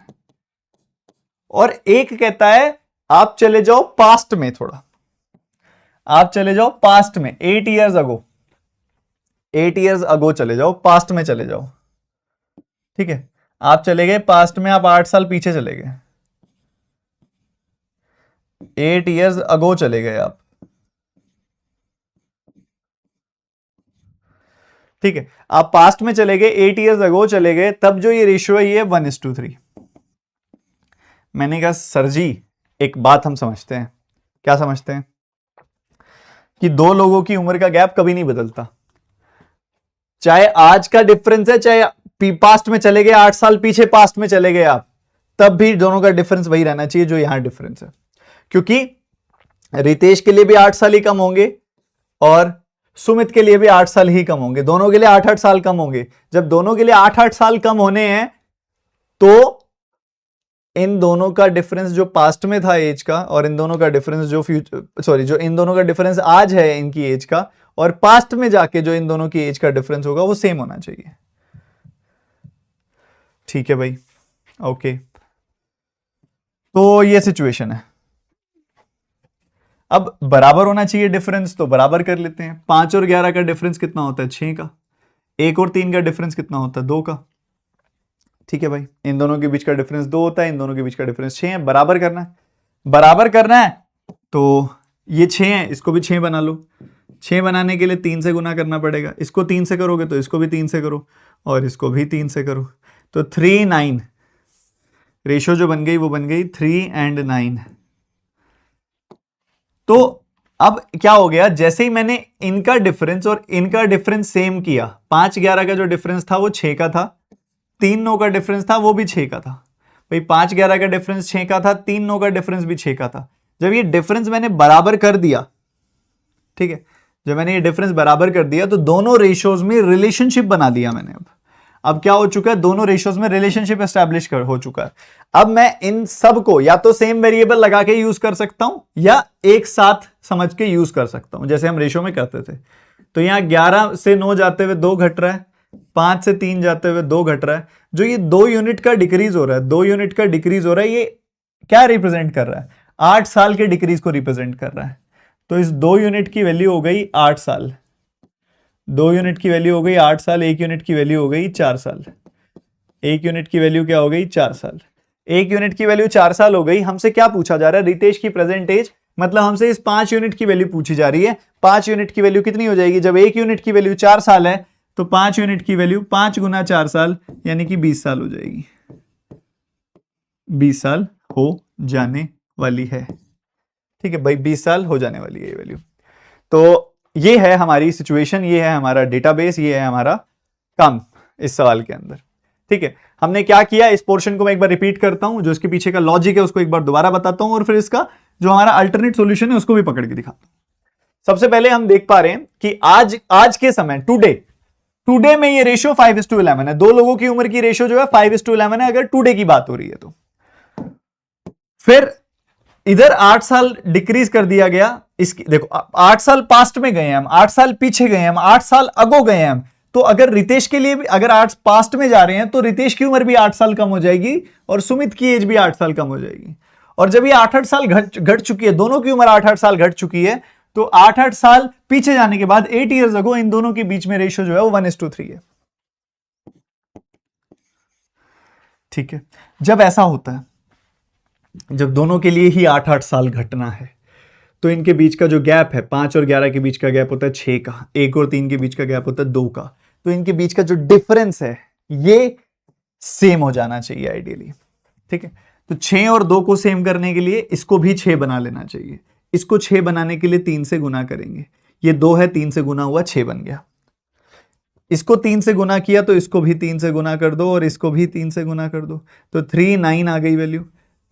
और एक कहता है आप चले जाओ पास्ट में थोड़ा, आप चले जाओ पास्ट में, 8 ईयर्स अगो, 8 ईयर्स अगो चले जाओ, पास्ट में चले जाओ। ठीक है, आप चले गए पास्ट में, आप 8 साल पीछे चले गए, 8 ईयर्स अगो चले गए आप। ठीक है, आप पास्ट में चले गए, 8 ईयर्स अगो चले गए, तब जो ये रेशियो है ये 1:3। मैंने कहा सर जी एक बात हम समझते हैं। क्या समझते हैं? कि दो लोगों की उम्र का गैप कभी नहीं बदलता। चाहे आज का डिफरेंस है, चाहे पास्ट में चले गए, 8 साल पीछे पास्ट में चले गए आप, तब भी दोनों का डिफरेंस वही रहना चाहिए जो यहां डिफरेंस है। क्योंकि रितेश के लिए भी 8 साल ही कम होंगे और सुमित के लिए भी 8 साल ही कम होंगे, दोनों के लिए 8-8 साल कम होंगे। जब दोनों के लिए 8-8 साल कम होने हैं, तो इन दोनों का डिफरेंस जो पास्ट में था एज का, और इन दोनों का डिफरेंस जो जो इन दोनों का डिफरेंस आज है इनकी एज का, और पास्ट में जाके जो इन दोनों की एज का डिफरेंस होगा वो सेम होना चाहिए। ठीक है भाई, ओके। तो ये सिचुएशन है। अब बराबर होना चाहिए डिफरेंस, तो बराबर कर लेते हैं। 5 और 11 का डिफरेंस कितना होता है? 6 का। 1 और 3 का डिफरेंस कितना होता है? 2 का। ठीक है भाई, इन दोनों के बीच का डिफरेंस 2 होता है, इन दोनों के बीच का डिफरेंस 6 है। बराबर करना है, बराबर करना है, तो ये 6 है, इसको भी 6 बना लो। 6 बनाने के लिए 3 से गुना करना पड़ेगा। इसको 3 से करोगे तो इसको भी 3 से करो, और इसको भी 3 से करो, तो 3, 9 रेशो जो बन गई वो बन गई 3 और 9। तो अब क्या हो गया, जैसे ही मैंने इनका डिफरेंस और इनका डिफरेंस सेम किया, 5-11 का जो डिफरेंस था वो 6 का था, 3-9 का डिफरेंस था वो भी 6 का था। भाई 5-11 का डिफरेंस 6 का था, 3-9 का डिफरेंस भी 6 का था। जब ये डिफरेंस मैंने बराबर कर दिया, ठीक है, जब मैंने ये डिफरेंस बराबर कर दिया तो दोनों रेशियोज में रिलेशनशिप बना दिया मैंने। अब क्या हो चुका है, दोनों रेशियोज में रिलेशनशिप एस्टैब्लिश हो चुका है। अब मैं इन सब को या तो सेम वेरिएबल लगा के यूज कर सकता हूं या एक साथ समझ के यूज कर सकता हूं, जैसे हम रेशियो में करते थे। तो यहां 11 से 9 जाते हुए 2 घट रहा है, 5 से 3 जाते हुए 2 घट रहा है। जो ये 2 यूनिट का डिक्रीज हो रहा है, 2 यूनिट का डिक्रीज हो रहा है, ये क्या रिप्रेजेंट कर रहा है? 8 साल के डिक्रीज को रिप्रेजेंट कर रहा है। तो इस 2 यूनिट की वैल्यू हो गई 8 साल, 2 यूनिट की वैल्यू हो गई 8 साल, 1 यूनिट की वैल्यू हो गई 4 साल। 1 यूनिट की वैल्यू क्या हो गई? 4 साल। 1 यूनिट की वैल्यू 4 साल हो गई। हमसे क्या पूछा जा रहा है? रितेश की प्रेजेंट एज, मतलब हमसे इस 5 यूनिट की वैल्यू पूछी जा रही है। 5 यूनिट की वैल्यू कितनी हो जाएगी? जब 1 यूनिट की वैल्यू 4 साल है तो 5 यूनिट की वैल्यू 5 गुना 4 साल यानी कि 20 साल हो जाएगी। 20 साल हो जाने वाली है। ठीक है भाई, 20 साल हो जाने वाली है ये वैल्यू। तो ये है हमारी सिचुएशन, ये है हमारा डेटाबेस, ये है हमारा काम इस सवाल के अंदर। ठीक है, हमने क्या किया, इस पोर्शन को मैं एक बार रिपीट करता हूं, जो इसके पीछे का लॉजिक है उसको एक बार दोबारा बताता हूं और फिर इसका जो हमारा अल्टरनेट सॉल्यूशन है उसको भी पकड़ के दिखाता हूं। सबसे पहले हम देख पा रहे हैं कि आज के समय टुडे में ये रेशियो 5:11 है। दो लोगों की उम्र की रेशियो जो है 5:11 है, अगर टुडे की बात हो रही है तो। फिर इधर 8 साल डिक्रीज कर दिया गया। इसकी देखो, 8 साल पास्ट में गए हैं हम, 8 साल पीछे गए हैं हम, 8 साल अगो गए हैं हम। तो अगर रितेश के लिए भी अगर 8 पास्ट में जा रहे हैं तो रितेश की उम्र भी 8 साल कम हो जाएगी और सुमित की एज भी 8 साल कम हो जाएगी। और जब ये 8-8 साल घट चुकी है, दोनों की उम्र 8-8 साल घट चुकी है, तो 8-8 साल पीछे जाने के बाद 8 ईयर्स अगो इन दोनों के बीच में रेशियो जो है वो 1:3 है। ठीक है, जब ऐसा होता है, जब दोनों के लिए ही 8-8 साल घटना है, तो इनके बीच का जो गैप है, 5 और 11 के बीच का गैप होता है 6 का, 1 और 3 के बीच का गैप होता है 2 का। तो इनके बीच का जो डिफरेंस है ये सेम हो जाना चाहिए आइडियली। ठीक है, तो 6 और 2 को सेम करने के लिए इसको भी 6 बना लेना चाहिए। इसको 6 बनाने के लिए 3 से गुना करेंगे। ये 2 है, 3 से गुना हुआ 6 बन गया। इसको 3 से गुना किया तो इसको भी 3 से गुना कर दो और इसको भी 3 से गुना कर दो, तो 3-9 आ गई वैल्यू।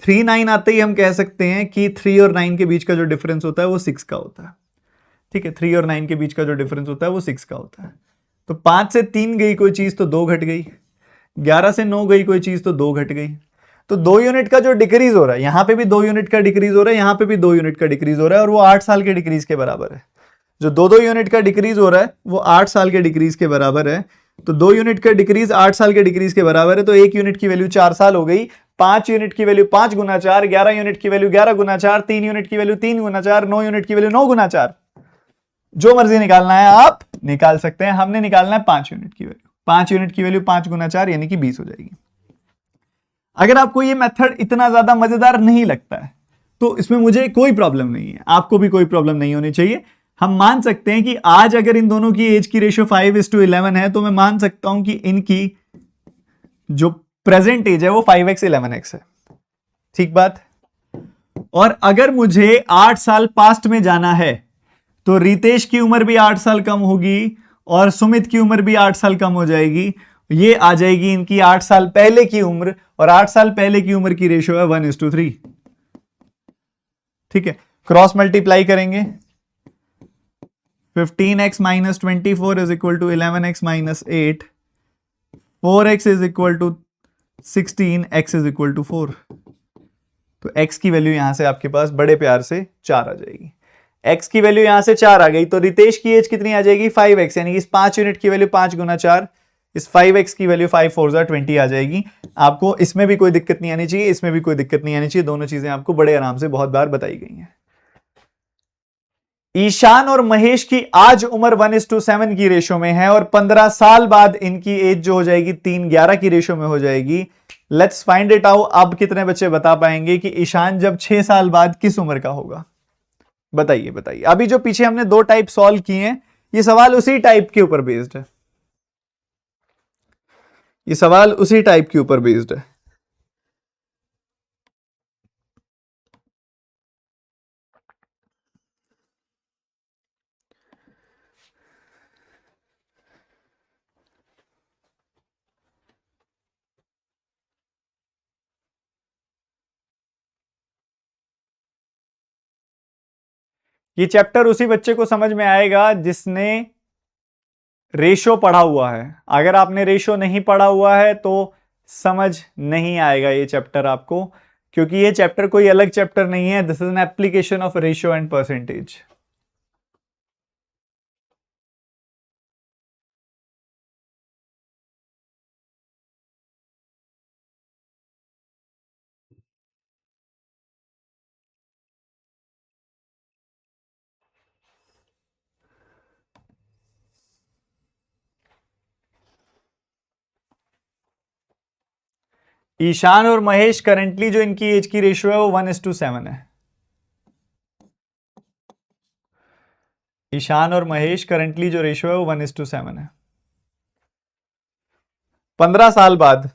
3-9 आते ही हम कह सकते हैं कि 3 और 9 के बीच का जो डिफरेंस होता है वो 6 का होता है। ठीक है, 3 और 9 के बीच का जो डिफरेंस होता है वो 6 का होता है। तो 5 से 3 गई कोई चीज तो 2 घट गई, 11 से 9 गई कोई चीज तो 2 घट गई। तो 2 यूनिट का जो डिक्रीज हो रहा है, यहां पे भी 2 यूनिट का डिक्रीज हो रहा है, यहां पे भी 2 यूनिट का डिक्रीज हो रहा है, और वो 8 साल के डिक्रीज के बराबर है। जो 2-2 यूनिट का डिक्रीज हो रहा है वो 8 साल के डिक्रीज के बराबर है। तो 2 यूनिट का डिक्रीज 8 साल के डिक्रीज के बराबर है, तो 1 यूनिट की वैल्यू 4 साल हो गई। 5 यूनिट की वैल्यू 5 गुना 4, 11 यूनिट की वैल्यू 11 गुना 4, 3 यूनिट की वैल्यू 3 गुना 4, 9 यूनिट की वैल्यू 9 गुना 4। जो मर्जी निकालना है आप निकाल सकते हैं। हमने निकालना है 5 यूनिट की वैल्यू। 5 यूनिट की वैल्यू 5 गुना 4 यानी कि 20 हो जाएगी। अगर आपको ये मेथड इतना ज्यादा मजेदार नहीं लगता है तो इसमें मुझे कोई प्रॉब्लम नहीं है, आपको भी कोई प्रॉब्लम नहीं होनी चाहिए। हम मान सकते हैं कि आज अगर इन दोनों की एज की रेशियो 5:11 है तो मैं मान सकता हूं कि इनकी जो प्रेजेंट एज है वो 5x 11x है। ठीक बात। और अगर मुझे 8 साल पास्ट में जाना है तो रितेश की उम्र भी 8 साल कम होगी और सुमित की उम्र भी 8 साल कम हो जाएगी। ये आ जाएगी इनकी 8 साल पहले की उम्र, और 8 साल पहले की उम्र की रेशियो है 1:3। ठीक है, क्रॉस मल्टीप्लाई करेंगे। 15x minus 24 is equal to 11x minus 8, 4x is equal to 16, x is equal to 4। तो x की वैल्यू यहां से आपके पास बड़े प्यार से 4 आ जाएगी। x की वैल्यू यहां से 4 आ गई तो रितेश की एज कितनी आ जाएगी? 5x, यानी कि इस 5 यूनिट की वैल्यू 5 गुना 4, इस 5x की वैल्यू 5 4 20 आ जाएगी। आपको इसमें भी कोई दिक्कत नहीं आनी चाहिए, इसमें भी कोई दिक्कत नहीं आनी चाहिए। दोनों चीजें आपको बड़े आराम से बहुत बार बताई गई हैं। ईशान और महेश की आज उम्र 1:7 की रेशो में है और 15 साल बाद इनकी एज जो हो जाएगी 3:11 की रेशो में हो जाएगी। Let's find it out. अब कितने बच्चे बता पाएंगे कि ईशान जब 6 साल बाद किस उम्र का होगा? बताइए बताइए। अभी जो पीछे हमने 2 टाइप सॉल्व किए हैं, ये सवाल उसी टाइप के ऊपर बेस्ड है। ये सवाल उसी टाइप के ऊपर बेस्ड है। ये चैप्टर उसी बच्चे को समझ में आएगा जिसने रेशो पढ़ा हुआ है। अगर आपने रेशो नहीं पढ़ा हुआ है तो समझ नहीं आएगा ये चैप्टर आपको, क्योंकि ये चैप्टर कोई अलग चैप्टर नहीं है। This is an application of ratio and percentage. Ishan और महेश करंटली जो इनकी एज की रेशियो है वो 1:7 है। ईशान और महेश करंटली जो रेशियो है वो 1:7 है। 15 साल बाद,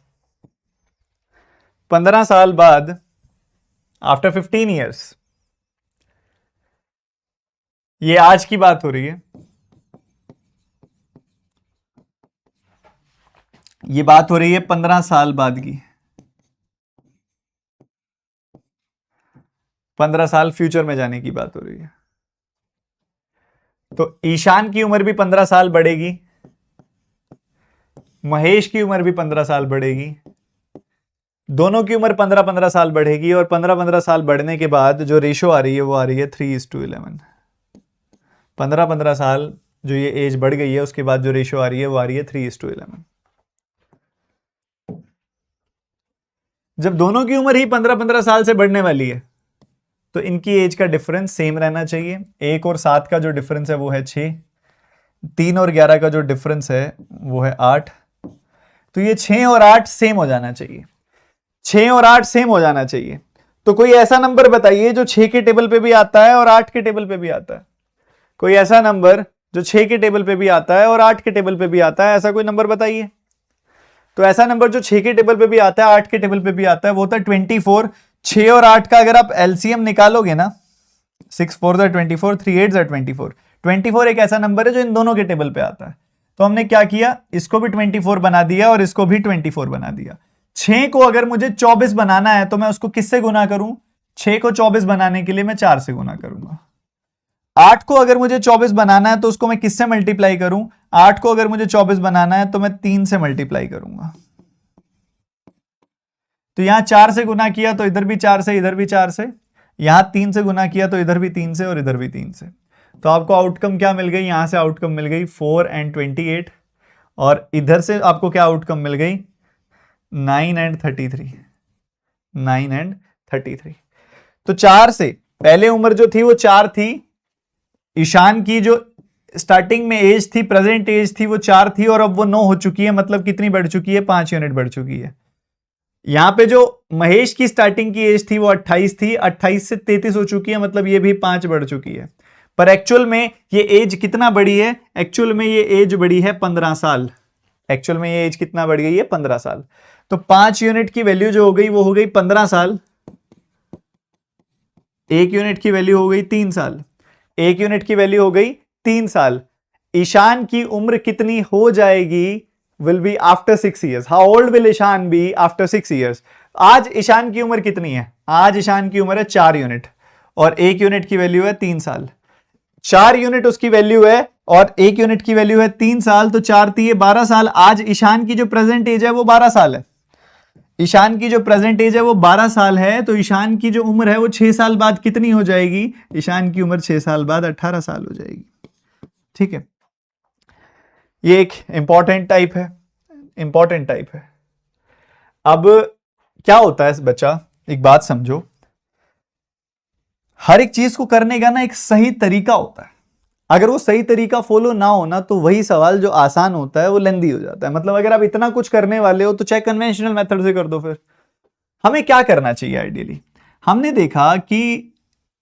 15 साल बाद, आफ्टर 15 ईयर्स, ये आज की बात हो रही है, ये बात हो रही है 15 साल बाद की, 15 साल फ्यूचर में जाने की बात हो रही है। तो ईशान की उम्र भी 15 साल बढ़ेगी, महेश की उम्र भी 15 साल बढ़ेगी, दोनों की उम्र 15-15 साल बढ़ेगी, और 15-15 साल बढ़ने के बाद जो रेशो आ रही है वो आ रही है 3:11। 15-15 साल जो ये एज बढ़ गई है उसके बाद जो रेशो आ रही है वो आ रही है 3:11। जब दोनों की उम्र ही 15-15 साल से बढ़ने वाली है तो इनकी एज का डिफरेंस सेम रहना चाहिए। 1 और 7 का जो डिफरेंस है वो है 6, 3 और 11 का जो डिफरेंस है वो है 8। तो ये 6 और 8 सेम हो जाना चाहिए, 6 और 8 सेम हो जाना चाहिए। तो कोई ऐसा नंबर बताइए जो 6 के टेबल पे भी आता है और 8 के टेबल पे भी आता है। कोई ऐसा नंबर जो 6 के टेबल पे भी आता है और 8 के टेबल पे भी आता है, ऐसा कोई नंबर बताइए। तो ऐसा नंबर जो 6 के टेबल पे भी आता है, 8 के टेबल पे भी आता है, वो होता है 24। 6 और 8 का अगर आप एलसीएम निकालोगे ना, 6 4 24, 3 8 24। 24 एक ऐसा नंबर है जो इन दोनों के टेबल पे आता है। तो हमने क्या किया, इसको भी 24 बना दिया और इसको भी 24 बना दिया। 6 को अगर मुझे 24 बनाना है तो मैं उसको किससे गुना करूं? 6 को 24 बनाने के लिए मैं 4 से गुना करूंगा। 8 को अगर मुझे 24 बनाना है तो उसको मैं किससे मल्टीप्लाई करूं? 8 को अगर मुझे 24 बनाना है तो मैं 3 से मल्टीप्लाई करूंगा। तो यहां 4 से गुना किया तो इधर भी 4 से, इधर भी 4 से, यहां 3 से गुना किया तो इधर भी 3 से और इधर भी 3 से। तो आपको आउटकम क्या मिल गई? यहां से आउटकम मिल गई 4 and 28, और इधर से आपको क्या आउटकम मिल गई? 9 and 33। 9 and 33। तो 4 से पहले उम्र जो थी वो 4 थी, ईशान की जो स्टार्टिंग में एज थी, प्रेजेंट एज थी, वो 4 थी, और अब वो 9 हो चुकी है। मतलब कितनी बढ़ चुकी है? 5 यूनिट बढ़ चुकी है। यहां पे जो महेश की स्टार्टिंग की एज थी वो 28 थी, 28 से 33 हो चुकी है, मतलब ये भी 5 बढ़ चुकी है। पर एक्चुअल में ये एज कितना बढ़ी है? एक्चुअल में ये एज बढ़ी है 15 साल। एक्चुअल में ये एज कितना बढ़ गई है? 15 साल। तो 5 यूनिट की वैल्यू जो हो गई वो हो गई 15 साल, 1 यूनिट की वैल्यू हो गई 3 साल, 1 यूनिट की वैल्यू हो गई 3 साल। ईशान की उम्र कितनी हो जाएगी? will be after 6 years. How old will Ishan be after 6 years? आज ईशान की उम्र कितनी है? आज ईशान की उम्र है 4 यूनिट, और 1 यूनिट की वैल्यू है 3 साल। 4 यूनिट उसकी वैल्यू है और 1 यूनिट की वैल्यू है 3 साल, तो 4 3 12 साल। आज ईशान की जो प्रेजेंट एज है वो 12 साल है। ईशान की जो प्रेजेंट एज है वो 12 साल है, तो ईशान की जो उम्र है वो 6 साल बाद कितनी हो जाएगी? ईशान की उम्र 6 साल बाद 18 साल हो जाएगी। ठीक है, ये एक इंपॉर्टेंट टाइप है, इंपॉर्टेंट टाइप है। अब क्या होता है बच्चा, एक बात समझो, हर एक चीज को करने का ना एक सही तरीका होता है। अगर वो सही तरीका फॉलो ना होना तो वही सवाल जो आसान होता है वो लेंदी हो जाता है। मतलब अगर आप इतना कुछ करने वाले हो तो चाहे कन्वेंशनल मेथड से कर दो। फिर हमें क्या करना चाहिए आइडियली? हमने देखा कि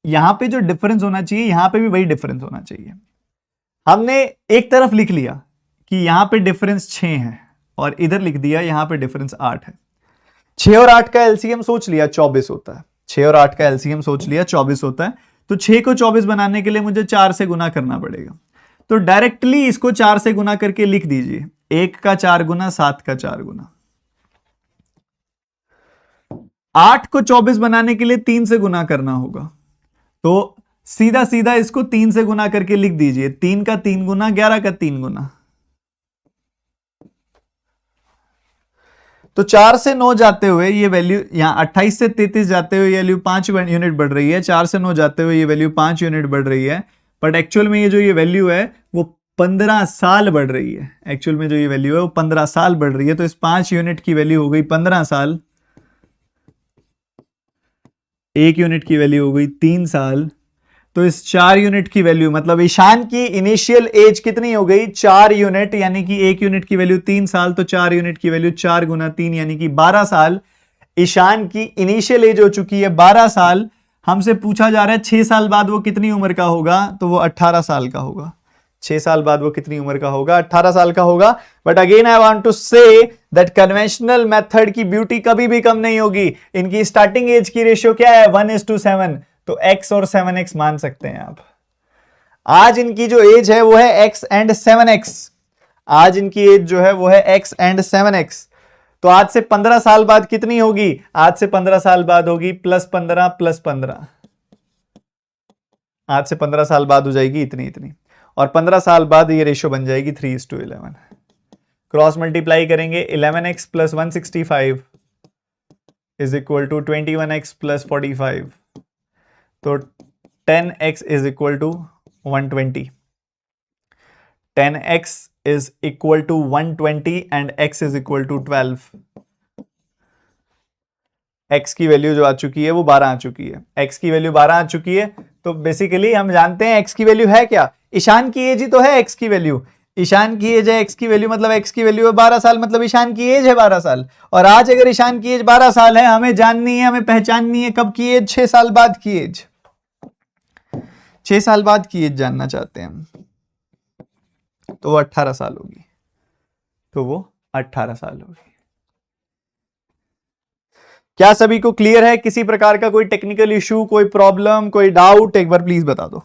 यहां पे जो डिफरेंस होना चाहिए यहां पे भी वही डिफरेंस होना चाहिए। हमने एक तरफ लिख लिया कि यहां पे डिफरेंस 6 है और इधर लिख दिया यहां पे डिफरेंस 8 है। 6 और 8 का एलसीएम सोच लिया 24 होता है। 6 और 8 का एलसीएम सोच लिया 24 होता है। तो 6 को 24 बनाने के लिए मुझे 4 से गुना करना पड़ेगा। तो डायरेक्टली इसको 4 से गुना करके लिख दीजिए, 1 का 4 गुना 7 का 4 गुना। 8 को 24 बनाने के लिए 3 से गुना करना होगा, तो सीधा सीधा इसको 3 से गुना करके लिख दीजिए, 3 का 3 गुना, 11 का 3 गुना। तो 4 से 9 जाते हुए ये वैल्यू, यहां 28 से 33 जाते हुए ये वैल्यू 5 यूनिट बढ़ रही है, 4 से 9 जाते हुए ये वैल्यू 5 यूनिट बढ़ रही है, बट एक्चुअल में ये जो ये वैल्यू है वो 15 साल बढ़ रही है। एक्चुअल में जो ये वैल्यू है वो 15 साल बढ़ रही है। तो इस 5 यूनिट की वैल्यू हो गई 15 साल, 1 यूनिट की वैल्यू हो गई 3 साल। तो इस 4 यूनिट की वैल्यू, मतलब ईशान की इनिशियल एज कितनी हो गई? 4 यूनिट, यानी कि 1 यूनिट की वैल्यू 3 साल, तो 4 यूनिट की वैल्यू 4 गुना 3 यानी कि 12 साल। ईशान की इनिशियल एज हो चुकी है 12 साल। हमसे पूछा जा रहा है 6 साल बाद वो कितनी उम्र का होगा, तो वो 18 साल का होगा। 6 साल बाद वो कितनी उम्र का होगा? 18 साल का होगा। But again I want to say that conventional method की ब्यूटी कभी भी कम नहीं होगी। इनकी स्टार्टिंग एज की रेशियो क्या है? 1:7। तो x और 7x मान सकते हैं आप। आज इनकी जो एज है वो है x एंड 7x। आज इनकी एज जो है वो है x एंड 7x। तो आज से 15 साल बाद कितनी होगी? आज से 15 साल बाद होगी +15 +15। आज से 15 साल बाद हो जाएगी इतनी इतनी, और 15 साल बाद ये रेशियो बन जाएगी 3:11। क्रॉस मल्टीप्लाई करेंगे, 11x + 165 is equal to 21x + 45। तो 10x is equal to 120। 10x is equal to 120 and x is equal to 12। x की वैल्यू जो आ चुकी है वो 12 आ चुकी है। x की वैल्यू 12 आ चुकी है। तो बेसिकली हम जानते हैं x की वैल्यू है क्या? ईशान की एज ही तो है x की वैल्यू। ईशान की एज है x की वैल्यू, मतलब x की वैल्यू है 12 साल, मतलब ईशान की एज है 12 साल। और आज अगर ईशान की एज 12 साल है, हमें जाननी है, हमें पहचाननी है कब की एज? 6 साल बाद की एज। 6 साल बाद की एज जानना चाहते हैं हम। तो वो 18 साल होगी। तो वो 18 साल होगी। क्या सभी को क्लियर है? किसी प्रकार का कोई टेक्निकल इश्यू, कोई प्रॉब्लम, कोई डाउट, एक बार प्लीज बता दो।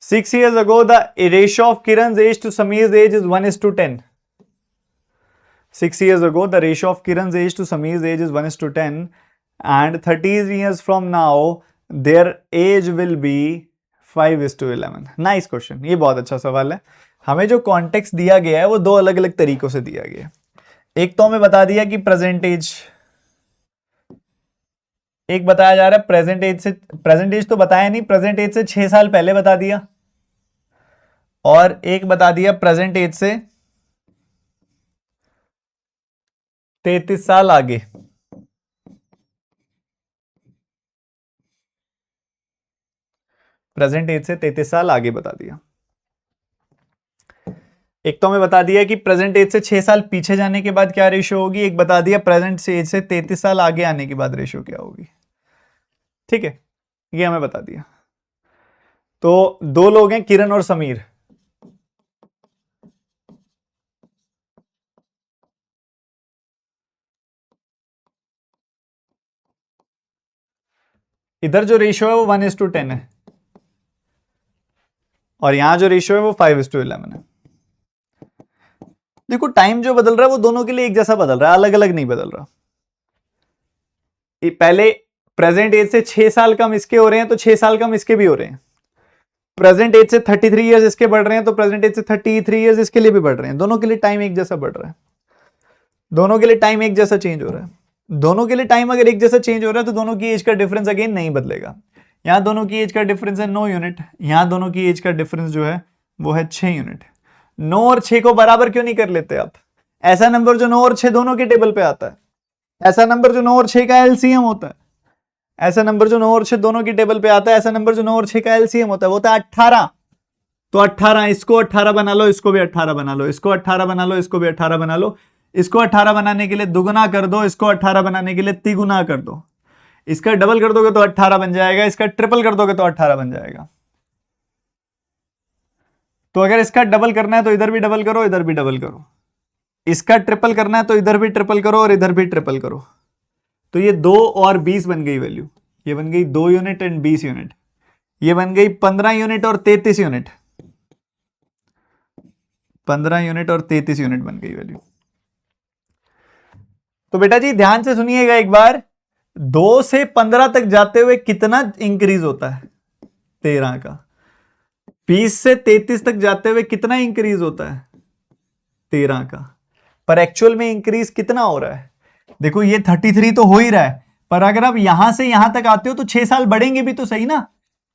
Six years ago, the ratio of Kiran's age to Sameer's age is 1:10. 6 years ago, the ratio of Kiran's age to Sameer's age is 1:10, and 30 years from now, their age will be 5:11. Nice question. ये बहुत अच्छा सवाल है। हमें जो कॉन्टेक्स्ट दिया गया है वो दो अलग अलग तरीकों से दिया गया है। एक तो हमें बता दिया कि प्रेजेंट एज, एक बताया जा रहा है प्रेजेंट एज से, प्रेजेंट एज तो बताया नहीं, प्रेजेंट एज से 6 साल पहले बता दिया, और एक बता दिया प्रेजेंट एज से 33 साल आगे। प्रेजेंट एज से 33 साल आगे बता दिया। एक तो हमें बता दिया कि प्रेजेंट एज से 6 साल पीछे जाने के बाद क्या रेशियो होगी, एक बता दिया प्रेजेंट एज से 33 साल आगे आने के बाद रेशियो क्या होगी। ठीक है, ये हमें बता दिया। तो दो लोग हैं, किरण और समीर। इधर जो रेशियो है वो 1:10 है, और यहां जो रेशियो है वो 5:11 है। देखो टाइम जो बदल रहा है वो दोनों के लिए एक जैसा बदल रहा है, अलग अलग नहीं बदल रहा। पहले प्रेजेंट एज से 6 साल कम इसके हो रहे हैं तो 6 साल कम इसके भी हो रहे हैं। प्रेजेंट एज से 33 इयर्स इसके बढ़ रहे हैं तो प्रेजेंट एज से 33 इयर्स इसके लिए भी बढ़ रहे हैं। दोनों के लिए टाइम एक जैसा बढ़ रहा है, दोनों के लिए टाइम एक जैसा चेंज हो रहा है। दोनों के लिए टाइम अगर एक जैसा चेंज हो रहा है तो दोनों की एज का डिफरेंस अगेन नहीं बदलेगा। यहां दोनों की एज का डिफरेंस है 9 यूनिट, यहां दोनों की एज का डिफरेंस जो है वो है 6 यूनिट। 9 और 6 को बराबर क्यों नहीं कर लेते आप? ऐसा नंबर जो 9 और 6 दोनों के टेबल पे आता है, ऐसा नंबर जो 9 और 6 का एलसीएम होता है, ऐसा नंबर जो 9 और 6 दोनों की टेबल पे आता है, ऐसा नंबर जो 9 और 6 का एलसीएम होता है, वो होता है 18। तो 18, इसको 18 बना लो, इसको भी 18 बना लो, इसको 18 बना लो, इसको भी 18 बना लो। इसको 18 बनाने के लिए दुगुना कर दो, इसको 18 बनाने के लिए तिगुना कर दो। इसका डबल कर दोगे तो 18 बन जाएगा, इसका ट्रिपल कर दोगे तो 18 बन जाएगा। तो अगर इसका डबल करना है तो इधर भी डबल करो, इधर भी डबल करो। इसका ट्रिपल करना है तो इधर भी ट्रिपल करो और इधर भी ट्रिपल करो। तो ये 2 और 20 बन गई वैल्यू। ये बन गई 2 यूनिट एंड 20 यूनिट। ये बन गई 15 यूनिट और 33 यूनिट। 15 यूनिट और 33 यूनिट बन गई वैल्यू। तो बेटा जी ध्यान से सुनिएगा एक बार, 2 से 15 तक जाते हुए कितना इंक्रीज होता है? 13 का। 20 से 33 तक जाते हुए कितना इंक्रीज होता है? 13 का। पर एक्चुअल में इंक्रीज कितना हो रहा है? देखो ये 33 तो हो ही रहा है, पर अगर आप यहां से यहां तक आते हो तो 6 साल बढ़ेंगे भी तो सही ना।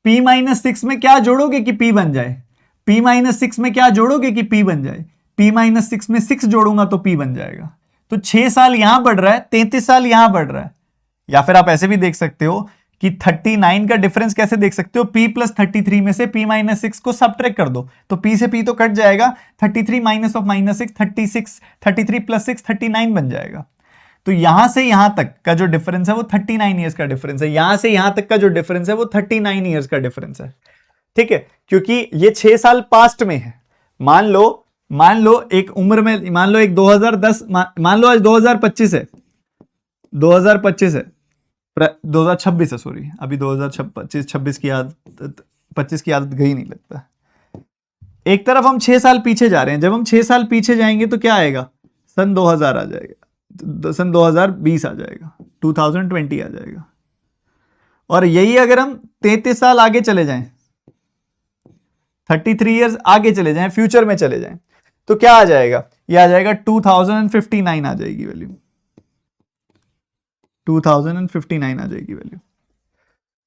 P-6 में क्या जोड़ोगे कि P बन जाए? P-6 में क्या जोड़ोगे कि P बन जाए? P-6 में 6 जोड़ूंगा तो P बन जाएगा। तो 6 साल यहां बढ़ रहा है, 33 साल यहां बढ़ रहा है। या फिर आप ऐसे भी देख सकते हो कि 39 का डिफरेंस कैसे देख सकते हो? P प्लस 33 में से P-6 को सबट्रैक्ट कर दो तो P से P तो कट जाएगा। 33 माइनस ऑफ -6 36, 33 प्लस 6 39 बन जाएगा। तो यहां से यहां तक का जो डिफरेंस है वो 39 ईयर्स का डिफरेंस है। यहां से यहां तक का जो डिफरेंस है वो 39 ईयर्स का डिफरेंस है। ठीक है, क्योंकि ये 6 साल पास्ट में है। मान लो एक उम्र में, मान लो एक 2010, मान लो आज 2025 है, 2025 है, 2026 है, सॉरी अभी 2025 26 की आदत, 25 की आदत गई नहीं लगता। एक तरफ हम 6 साल पीछे जा रहे हैं। जब हम 6 साल पीछे जाएंगे तो क्या आएगा? सन 2000 आ जाएगा, सन 2020 आ जाएगा, 2020 आ जाएगा। और यही अगर हम 33 साल आगे चले जाएं, 33 ईयर्स आगे चले जाएं, फ्यूचर में चले जाएं, तो क्या आ जाएगा? ये आ जाएगा 2059 आ जाएगी वैल्यू। 2059 आ जाएगी वैल्यू।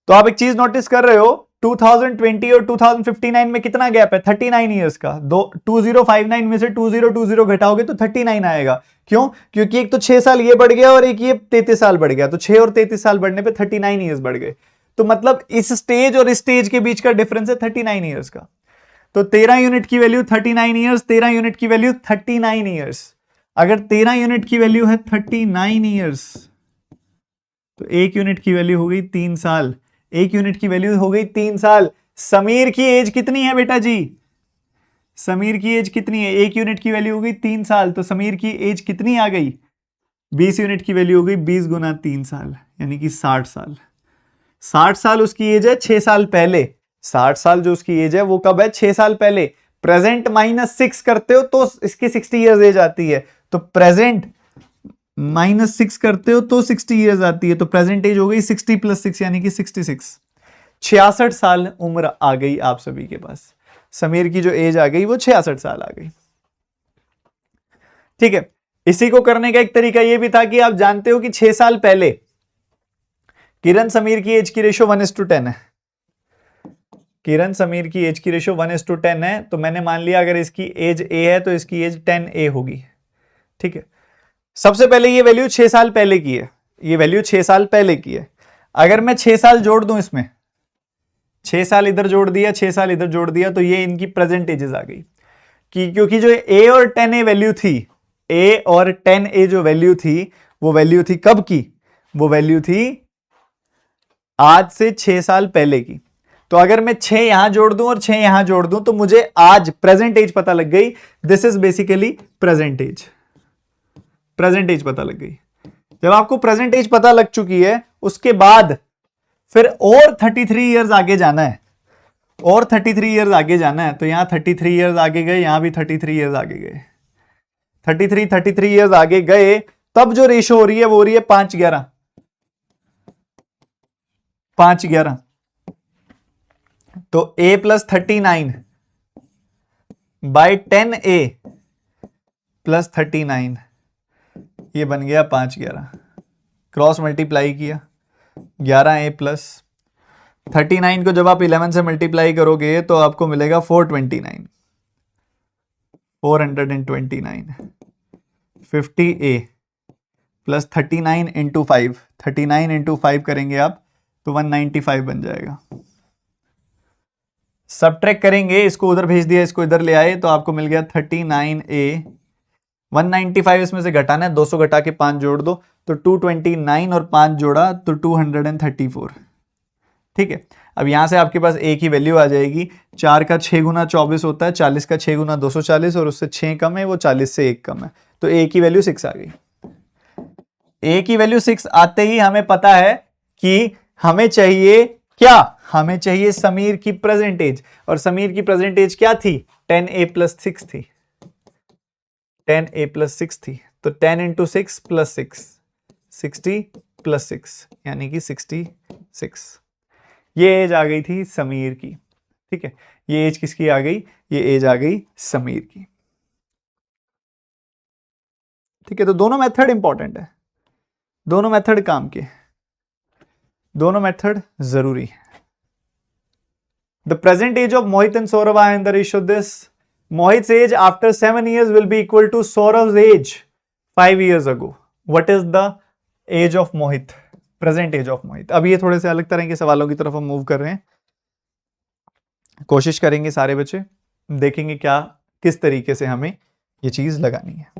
तो आप एक चीज नोटिस कर रहे हो, 2020 और 2059 में कितना गैप है? 39 ईयर्स का। 2059 में से 2020 घटाओगे तो 39 आएगा। क्यों? क्योंकि एक तो 6 साल ये बढ़ गया और एक ये 33 साल बढ़ गया, तो 6 और 33 साल बढ़ने पे 39 ईयर्स बढ़ गए। तो मतलब इस स्टेज और इस स्टेज के बीच का डिफरेंस है 39 ईयर्स का। तो 13 यूनिट की वैल्यू 39 ईयर्स, 13 यूनिट की वैल्यू 39 ईयर्स। अगर 13 यूनिट की वैल्यू है 39 ईयर्स तो 1 यूनिट की वैल्यू हो गई 3 साल। 1 यूनिट की वैल्यू हो गई 3 साल। समीर की एज कितनी है बेटा जी? समीर की एज कितनी है? 1 यूनिट की वैल्यू हो गई 3 साल, तो समीर की एज कितनी आ गई? 20 यूनिट की वैल्यू हो गई 20 गुना 3 साल, यानी कि 60 साल। 60 साल उसकी एज है 6 साल पहले। 60 साल जो उसकी एज है वो कब है? 6 साल पहले। प्रेजेंट -6 करते हो तो इसकी 60 ईयर्स एज आती है। तो प्रेजेंट -6 करते हो तो 60 ईयर्स आती है। तो प्रेजेंट एज हो गई 60 + 6 यानी कि 66। 66 साल उम्र आ गई आप सभी के पास। समीर की जो एज आ गई वो 66 साल आ गई। ठीक है, इसी को करने का एक तरीका यह भी था कि आप जानते हो कि 6 साल पहले किरण समीर की एज की रेशो 1:10 है। किरण समीर की एज की रेशो 1:10 है। तो मैंने मान लिया अगर इसकी एज A है तो इसकी एज 10A होगी। ठीक है, सबसे पहले ये वैल्यू 6 साल पहले की है। ये वैल्यू 6 साल पहले की है। अगर मैं 6 साल जोड़ दूं इसमें, 6 साल इधर जोड़ दिया, 6 साल इधर जोड़ दिया, तो ये इनकी प्रेजेंट एजेस आ गई। क्योंकि जो A और 10A वैल्यू थी, A और 10A जो वैल्यू थी, वो वैल्यू थी कब की? वो वैल्यू थी आज से 6 साल पहले की। तो अगर मैं 6 यहां जोड़ दूं और 6 यहां जोड़ दूं तो मुझे आज प्रेजेंट एज पता लग गई। This is basically present age. Present age पता लग गई। जब आपको प्रेजेंट एज पता लग चुकी है, उसके बाद फिर और 33 ईयर्स आगे जाना है। और 33 ईयर्स आगे जाना है। तो यहां 33 ईयर्स आगे गए, यहां भी 33 ईयर्स आगे गए। 33 ईयर्स आगे गए, तब जो रेशो हो रही है वो हो रही है 5:11। 5:11। तो A + 39 बाई 10A + 39, ये बन गया 5:11। क्रॉस मल्टीप्लाई किया, 11A + 39 को जब आप 11 से मल्टीप्लाई करोगे तो आपको मिलेगा 429। 50A + 39 × 5, 39 × 5 करेंगे आप तो 195 बन जाएगा। सबट्रैक्ट करेंगे, इसको उधर भेज दिया, इसको इधर ले आए, तो आपको मिल गया 39A। 195 इसमें से घटाना है, 200 घटा के 5 जोड़ दो तो 229 और 5 जोड़ा तो 234। ठीक है, अब यहां से आपके पास ए की वैल्यू आ जाएगी, 4 का 6 गुना 24 होता है, 40 का 6 गुना 240 और उससे 6 कम है, वो 40 से 1 कम है, तो ए की वैल्यू 6 आ गई। ए की वैल्यू 6 आते ही हमें पता है कि हमें चाहिए क्या, हमें चाहिए समीर की प्रेजेंट एज, और समीर की प्रेजेंट एज क्या थी, 10a + 6 थी, 10a + 6 थी, तो 10 × 6 + 6 60 + 6 यानी कि 66। ये एज आ गई थी समीर की, ठीक है, ये एज किसकी आ गई, ये एज आ गई समीर की, ठीक है। तो दोनों मेथड इंपॉर्टेंट है, दोनों मेथड काम के, दोनों मेथड जरूरी है। The present age of Mohit and Saurabh are in the ratio this, Mohit's age after 7 years will be equal to Saurabh's age 5 years ago. What is the age of Mohit, present age of Mohit. अब ये थोड़े से अलग तरह के सवालों की तरफ हम मूव कर रहे हैं, कोशिश करेंगे सारे बच्चे, देखेंगे क्या किस तरीके से हमें ये चीज लगानी है।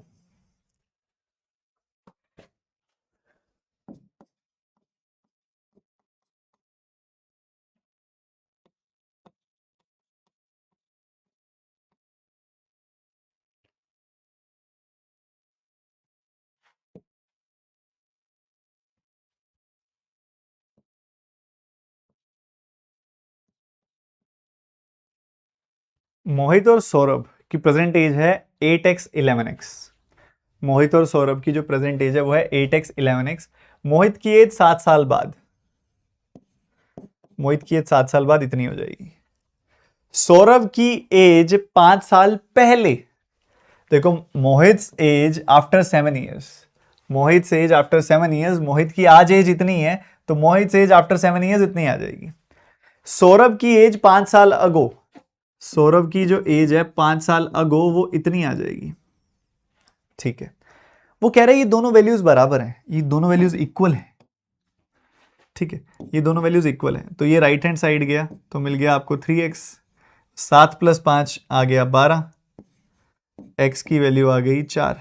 मोहित और सौरभ की प्रेजेंट एज है 8x 11x, मोहित और सौरभ की जो प्रेजेंट एज है वो है 8x 11x। मोहित की एज 7 साल बाद, मोहित की एज 7 साल बाद इतनी हो जाएगी। सौरभ की एज 5 साल पहले, देखो मोहित एज आफ्टर 7 years, मोहित एज आफ्टर 7 years, मोहित की आज एज इतनी है तो मोहित एज आफ्टर 7 years इतनी आ जाएगी। सौरभ की एज 5 साल अगो, सौरभ की जो एज है 5 साल अगो वो इतनी आ जाएगी, ठीक है। वो कह रहे हैं ये दोनों वैल्यूज बराबर हैं, ये दोनों वैल्यूज इक्वल हैं, ठीक है, ये दोनों वैल्यूज इक्वल हैं, तो ये राइट हैंड साइड गया तो मिल गया आपको 3x, 7 + 5 आ गया 12, x की वैल्यू आ गई 4,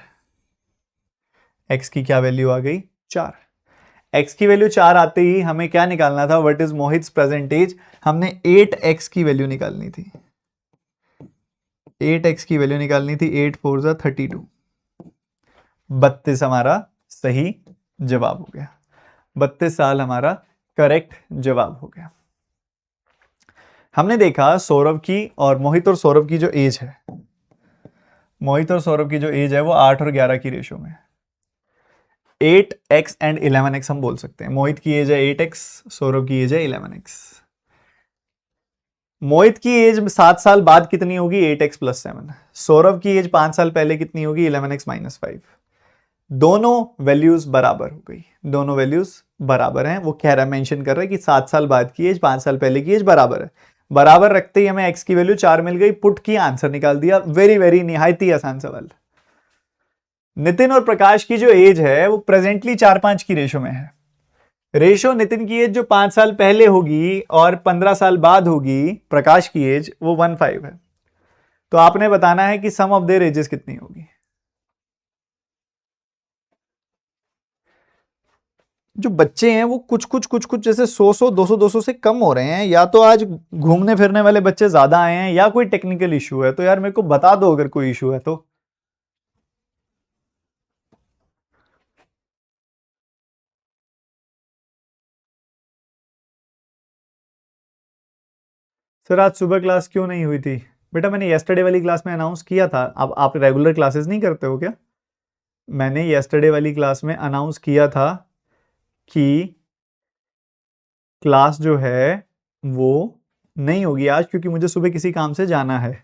x की क्या वैल्यू आ गई 4, x की वैल्यू 4 आते ही हमें क्या निकालना था, what is Mohit's present age, हमने 8x की वैल्यू निकालनी थी, 8x की वैल्यू निकालनी थी, 8 4 = 32, 32 हमारा सही जवाब हो गया, 32 साल हमारा करेक्ट जवाब हो गया। हमने देखा सौरभ की और मोहित और सौरभ की जो एज है, मोहित और सौरभ की जो एज है वो 8 और 11 की रेशो में, 8x एंड 11x हम बोल सकते हैं। मोहित की एज है 8x, सौरभ की एज है 11x। मोहित की एज 7 साल बाद कितनी होगी, 8x + 7। सौरभ की एज 5 साल पहले कितनी होगी, 11x - 5। दोनों वैल्यूज बराबर हो गई, दोनों वैल्यूज बराबर हैं। वो कह रहा है, मेंशन कर रहा है कि 7 साल बाद की एज 5 साल पहले की एज बराबर है। बराबर रखते ही हमें x की वैल्यू 4 मिल गई, पुट की आंसर निकाल दिया। वेरी वेरी निहायत ही आसान सवाल। नितिन और प्रकाश की जो एज है वो प्रेजेंटली 4-5 की रेशो में है। रेशो नितिन की एज जो 5 साल पहले होगी और 15 साल बाद होगी, प्रकाश की एज वो 1/5 है। तो आपने बताना है कि सम ऑफ देयर एजेस कितनी होगी। जो बच्चे हैं वो कुछ कुछ जैसे 100 200 से कम हो रहे हैं, या तो आज घूमने फिरने वाले बच्चे ज्यादा आए हैं या कोई टेक्निकल इशू है। तो यार मेरे को बता दो अगर कोई इशू है तो। सर आज सुबह क्लास क्यों नहीं हुई थी? बेटा मैंने येस्टरडे वाली क्लास में अनाउंस किया था। अब आप रेगुलर क्लासेस नहीं करते हो क्या? मैंने येस्टरडे वाली क्लास में अनाउंस किया था कि क्लास जो है वो नहीं होगी आज, क्योंकि मुझे सुबह किसी काम से जाना है,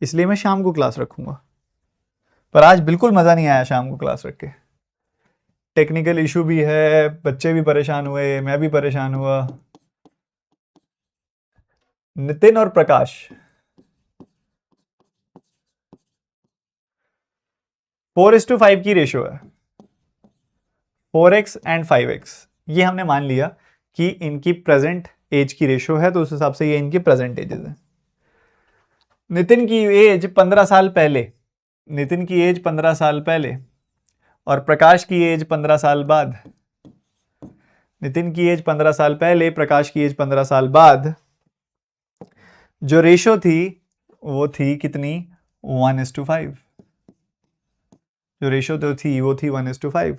इसलिए मैं शाम को क्लास रखूंगा। पर आज बिल्कुल मजा नहीं आया शाम को क्लास रख के। टेक्निकल इशू भी है, बच्चे भी परेशान हुए, मैं भी परेशान हुआ। नितिन और प्रकाश 4:5 की रेशियो है, 4x एंड 5x। ये हमने मान लिया कि इनकी प्रेजेंट एज की रेशियो है, तो उस हिसाब से ये इनकी प्रेजेंट एजेस है। नितिन की एज 15 साल पहले, नितिन की एज 15 साल पहले और प्रकाश की एज 15 साल बाद। नितिन की एज 15 साल पहले, प्रकाश की एज 15 साल बाद, जो रेशो थी वो थी कितनी? 1:5। जो रेशो तो थी वो थी 1:5।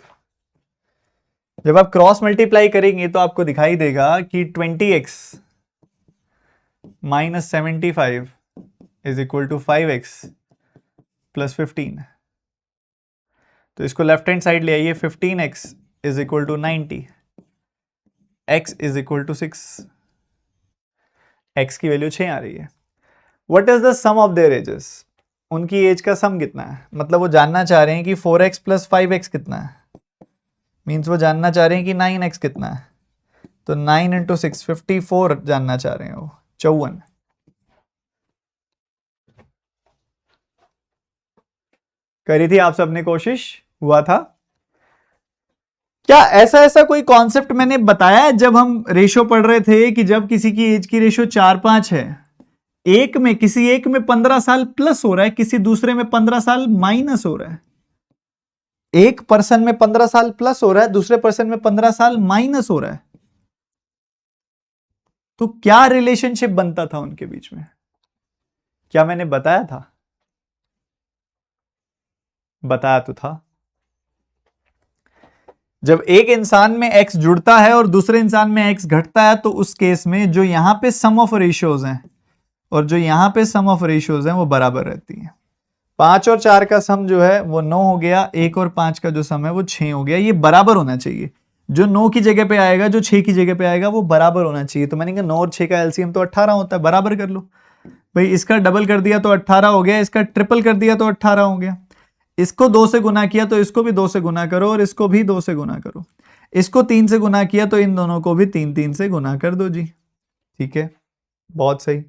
जब आप क्रॉस मल्टीप्लाई करेंगे तो आपको दिखाई देगा कि 20x minus 75 is equal to 5x plus 15। तो इसको लेफ्ट हैंड साइड ले आइए, 15x is equal to 90, x is equal to 6, x की वैल्यू 6 आ रही है। What is the sum of their ages? उनकी एज का सम कितना है? मतलब वो जानना चाह रहे हैं कि 4x प्लस 5x कितना है, मीन्स वो जानना चाह रहे हैं कि 9x कितना है। तो 9 इंटू 6 54 जानना चाह रहे हैं वो, 54। करी थी आप सबने कोशिश, हुआ था क्या? ऐसा कोई कॉन्सेप्ट मैंने बताया जब हम रेशो पढ़ रहे थे कि जब किसी की एज की रेशो 4-5 है, किसी एक में 15 साल प्लस हो रहा है, किसी दूसरे में 15 साल माइनस हो रहा है। एक पर्सन में 15 साल प्लस हो रहा है, दूसरे पर्सन में 15 साल माइनस हो रहा है। तो क्या रिलेशनशिप बनता था उनके बीच में? क्या मैंने बताया था? बताया तो था। जब एक इंसान में x जुड़ता है और दूसरे इंसान में x घटता है, तो उस केस में जो यहां पे सम ऑफ रेशियोज हैं और जो यहां पे सम ऑफ रेशियोज हैं वो बराबर रहती हैं। 5 और 4 का सम जो है वो 9 हो गया, 1 और 5 का जो सम है वो 6 हो गया। ये बराबर होना चाहिए। जो 9 की जगह पे आएगा, जो 6 की जगह पे आएगा, वो बराबर होना चाहिए। तो मैंने कहा 9 और 6 का एलसीएम तो 18 होता है, बराबर कर लो भाई। इसका डबल कर दिया तो 18 हो गया, इसका ट्रिपल कर दिया तो 18 हो गया। इसको 2 से गुना किया तो इसको भी 2 से गुना करो और इसको भी 2 से गुना करो। इसको 3 से गुना किया तो इन दोनों को भी 3 से गुना कर दो जी। ठीक है, बहुत सही।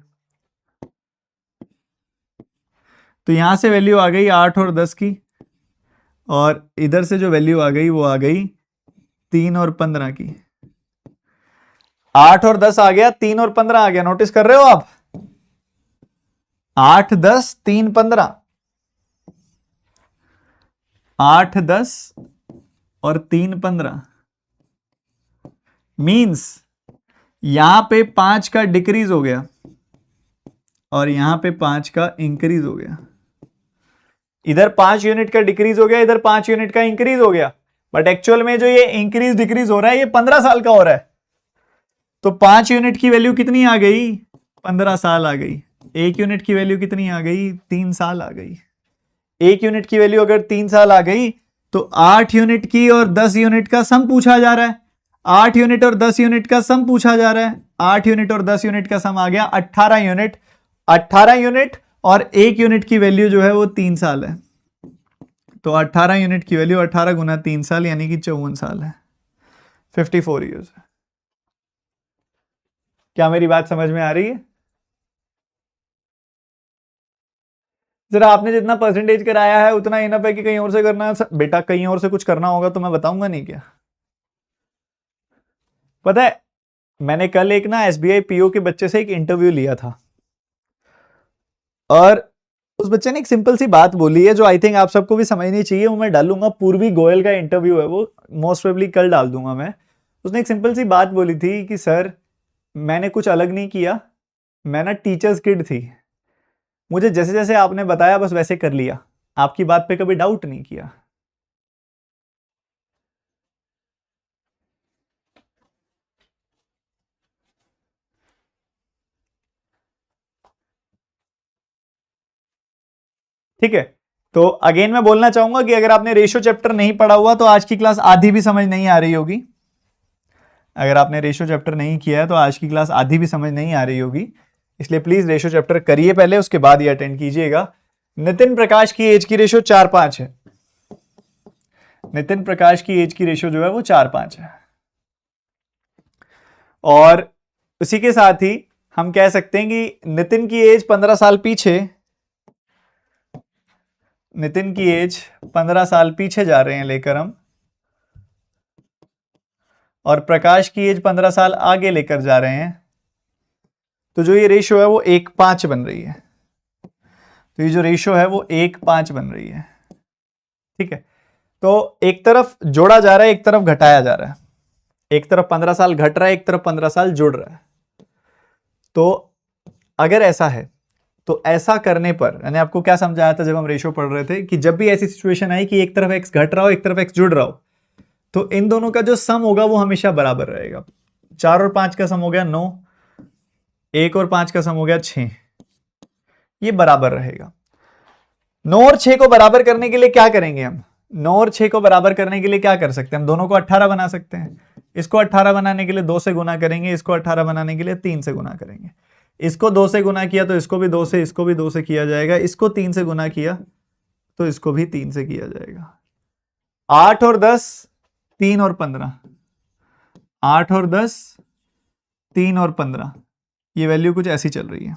तो यहां से वैल्यू आ गई 8 और 10 की, और इधर से जो वैल्यू आ गई वो आ गई 3 और 15 की। 8 और 10 आ गया, 3 और 15 आ गया। नोटिस कर रहे हो आप? 8 10 3 15, 8 10 और 3 15 मींस यहां पे 5 का डिक्रीज हो गया और यहां पे 5 का इंक्रीज हो गया। इधर 5 यूनिट का डिक्रीज हो गया, इधर 5 यूनिट का इंक्रीज हो गया। बट एक्चुअल में जो ये इंक्रीज डिक्रीज हो रहा है ये 15 साल का हो रहा है। तो 5 यूनिट की वैल्यू कितनी आ गई? 15 साल आ गई। 1 यूनिट की वैल्यू कितनी आ गई? 3 साल आ गई। 1 यूनिट की वैल्यू अगर 3 साल आ गई तो 8 यूनिट की और 10 यूनिट का सम पूछा जा रहा है। 8 यूनिट और 10 यूनिट का सम पूछा जा रहा है। 8 यूनिट और 10 यूनिट का सम आ गया 18 यूनिट। 18 यूनिट और 1 यूनिट की वैल्यू जो है वो 3 साल है। तो 18 यूनिट की वैल्यू 18 गुना 3 साल यानी कि 54 साल है, 54 ईयर्स। क्या मेरी बात समझ में आ रही है? जरा आपने जितना परसेंटेज कराया है उतना इनफ है कि कहीं और से करना है? बेटा कहीं और से कुछ करना होगा तो मैं बताऊंगा नहीं क्या? पता है मैंने कल एक ना एसबीआई पीओ के बच्चे से एक इंटरव्यू लिया था और उस बच्चे ने एक सिंपल सी बात बोली है जो आई थिंक आप सबको भी समझनी चाहिए। वो मैं डालूंगा, पूर्वी गोयल का इंटरव्यू है, वो मोस्ट प्रोबेबली कल डाल दूंगा मैं। उसने एक सिंपल सी बात बोली थी कि सर मैंने कुछ अलग नहीं किया, मैं ना टीचर्स किड थी, मुझे जैसे जैसे आपने बताया बस वैसे कर लिया, आपकी बात पे कभी डाउट नहीं किया। ठीक है, तो अगेन मैं बोलना चाहूंगा कि अगर आपने रेशियो चैप्टर नहीं पढ़ा हुआ तो आज की क्लास आधी भी समझ नहीं आ रही होगी। अगर आपने रेशियो चैप्टर नहीं किया है तो आज की क्लास आधी भी समझ नहीं आ रही होगी। इसलिए प्लीज रेशियो चैप्टर करिए पहले, उसके बाद ये अटेंड कीजिएगा। नितिन प्रकाश की एज की रेशियो 4-5 है। नितिन प्रकाश की एज की रेशियो जो है वो 4-5 है। और उसी के साथ ही हम कह सकते हैं कि नितिन की एज 15 साल पीछे, नितिन की एज 15 साल पीछे जा रहे हैं लेकर हम, और प्रकाश की एज 15 साल आगे लेकर जा रहे हैं। तो जो ये रेशियो है वो 1-5 बन रही है। तो ये जो रेशियो है वो 1-5 बन रही है। ठीक है, तो एक तरफ जोड़ा जा रहा है, एक तरफ घटाया जा रहा है। एक तरफ 15 साल घट रहा है, एक तरफ 15 साल जुड़ रहा है। तो अगर ऐसा है तो ऐसा करने पर, मैंने आपको क्या समझाया था जब हम रेशियो पढ़ रहे थे, कि जब भी ऐसी सिचुएशन आई कि एक तरफ एक्स घट रहा हो, एक तरफ एक्स जुड़ रहा हो, तो इन दोनों का जो सम होगा वो हमेशा बराबर रहेगा। 4 और 5 का सम हो गया 9, 1 और 5 का सम हो गया 6, ये बराबर रहेगा। 9 और 6 को बराबर करने के लिए क्या करेंगे हम? 9 और 6 को बराबर करने के लिए क्या कर सकते हैं हम? दोनों को 18 बना सकते हैं। इसको 18 बनाने के लिए 2 से गुना करेंगे, इसको 18 बनाने के लिए 3 से गुना करेंगे। इसको 2 से गुना किया तो इसको भी 2 से, इसको भी 2 से किया जाएगा। इसको 3 से गुना किया तो इसको भी 3 से किया जाएगा। 8 और 10, 3 और 15, 8 और 10, 3 और 15, ये वैल्यू कुछ ऐसी चल रही है।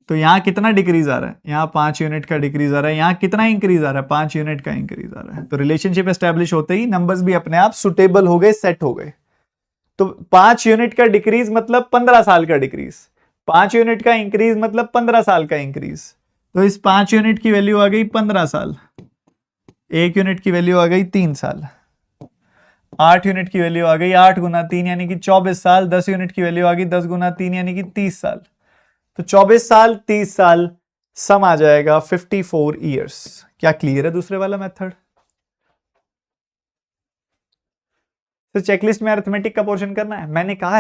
तो यहां कितना डिक्रीज आ रहा है? यहां 5 यूनिट का डिक्रीज आ रहा है। यहां कितना इंक्रीज आ रहा है? 5 यूनिट का इंक्रीज आ रहा है। तो रिलेशनशिप एस्टेब्लिश होते ही नंबर्स भी अपने आप सुटेबल हो गए, सेट हो गए। तो 5 यूनिट का डिक्रीज मतलब 15 साल का डिक्रीज, 5 यूनिट का इंक्रीज मतलब 15 साल का इंक्रीज। तो इस 5 यूनिट की वैल्यू आ गई 15 साल, 1 यूनिट की वैल्यू आ गई 3 साल, 8 यूनिट की वैल्यू आ गई 8 गुना 3 यानी कि 24 साल, 10 यूनिट की वैल्यू आ गई 10 गुना 3 यानी कि 30 साल। तो 24 साल 30 साल सम आ जाएगा 54 ईयर्स। क्या क्लियर है दूसरे वाला मेथड? तो चेकलिस्ट में अरिथमेटिक का पोर्शन करना है, मैंने कहा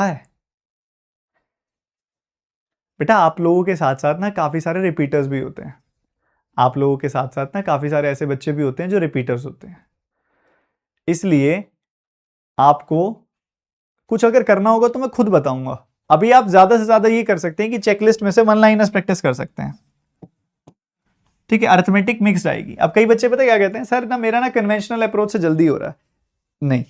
है बेटा आप लोगों के साथ साथ ना काफी सारे रिपीटर्स भी होते हैं। आप लोगों के साथ साथ ना काफी सारे ऐसे बच्चे भी होते हैं जो रिपीटर्स होते हैं। इसलिए आपको कुछ अगर करना होगा तो मैं खुद बताऊंगा। अभी आप ज्यादा से ज्यादा ये कर सकते हैं कि चेकलिस्ट में से वन लाइनर्स प्रैक्टिस कर सकते हैं, ठीक है। अरिथमेटिक मिक्स्ड आएगी। अब कई बच्चे पता क्या कहते हैं, सर ना मेरा ना कन्वेंशनल अप्रोच से जल्दी हो रहा है। नहीं,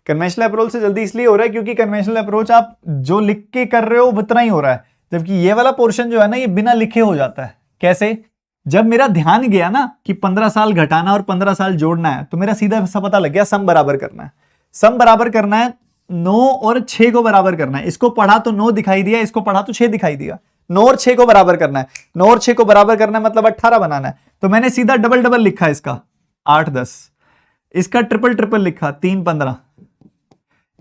कन्वेंशनल अप्रोच से जल्दी इसलिए हो रहा है क्योंकि कन्वेंशनल अप्रोच आप जो लिख के कर रहे हो उतना ही हो रहा है, जबकि ये वाला पोर्शन जो है ना ये बिना लिखे हो जाता है। कैसे? जब मेरा ध्यान गया ना कि 15 साल घटाना और 15 साल जोड़ना है, तो मेरा सीधा सा पता लग गया सम बराबर करना है। सम बराबर करना है 9 और 6 को बराबर करना है। इसको पढ़ा तो 9 दिखाई दिया, इसको पढ़ा तो 6 दिखाई दिया। 9 और 6 को बराबर करना है, 9 और 6 को बराबर करना है मतलब 18 बनाना है। तो मैंने सीधा डबल डबल लिखा इसका 8 10, इसका ट्रिपल ट्रिपल लिखा 3 15,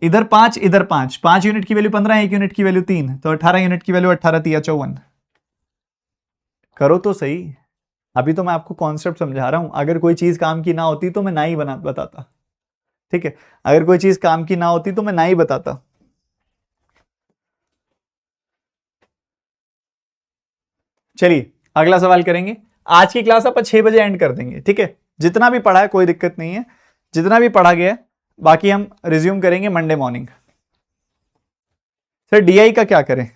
इधर 5 इधर 5, 5 यूनिट की वैल्यू 15, 1 यूनिट की वैल्यू 3, तो 18 यूनिट की वैल्यू 18 3 54। करो तो सही। अभी तो मैं आपको कॉन्सेप्ट समझा रहा हूं। अगर कोई चीज काम की ना होती तो मैं ना ही बताता, ठीक है। अगर कोई चीज काम की ना होती तो मैं ना ही बताता। चलिए अगला सवाल करेंगे। आज की क्लास अपन 6 बजे एंड कर देंगे, ठीक है। जितना भी पढ़ा है कोई दिक्कत नहीं है, जितना भी पढ़ा गया है, बाकी हम रिज्यूम करेंगे मंडे मॉर्निंग। सर डीआई का क्या करें?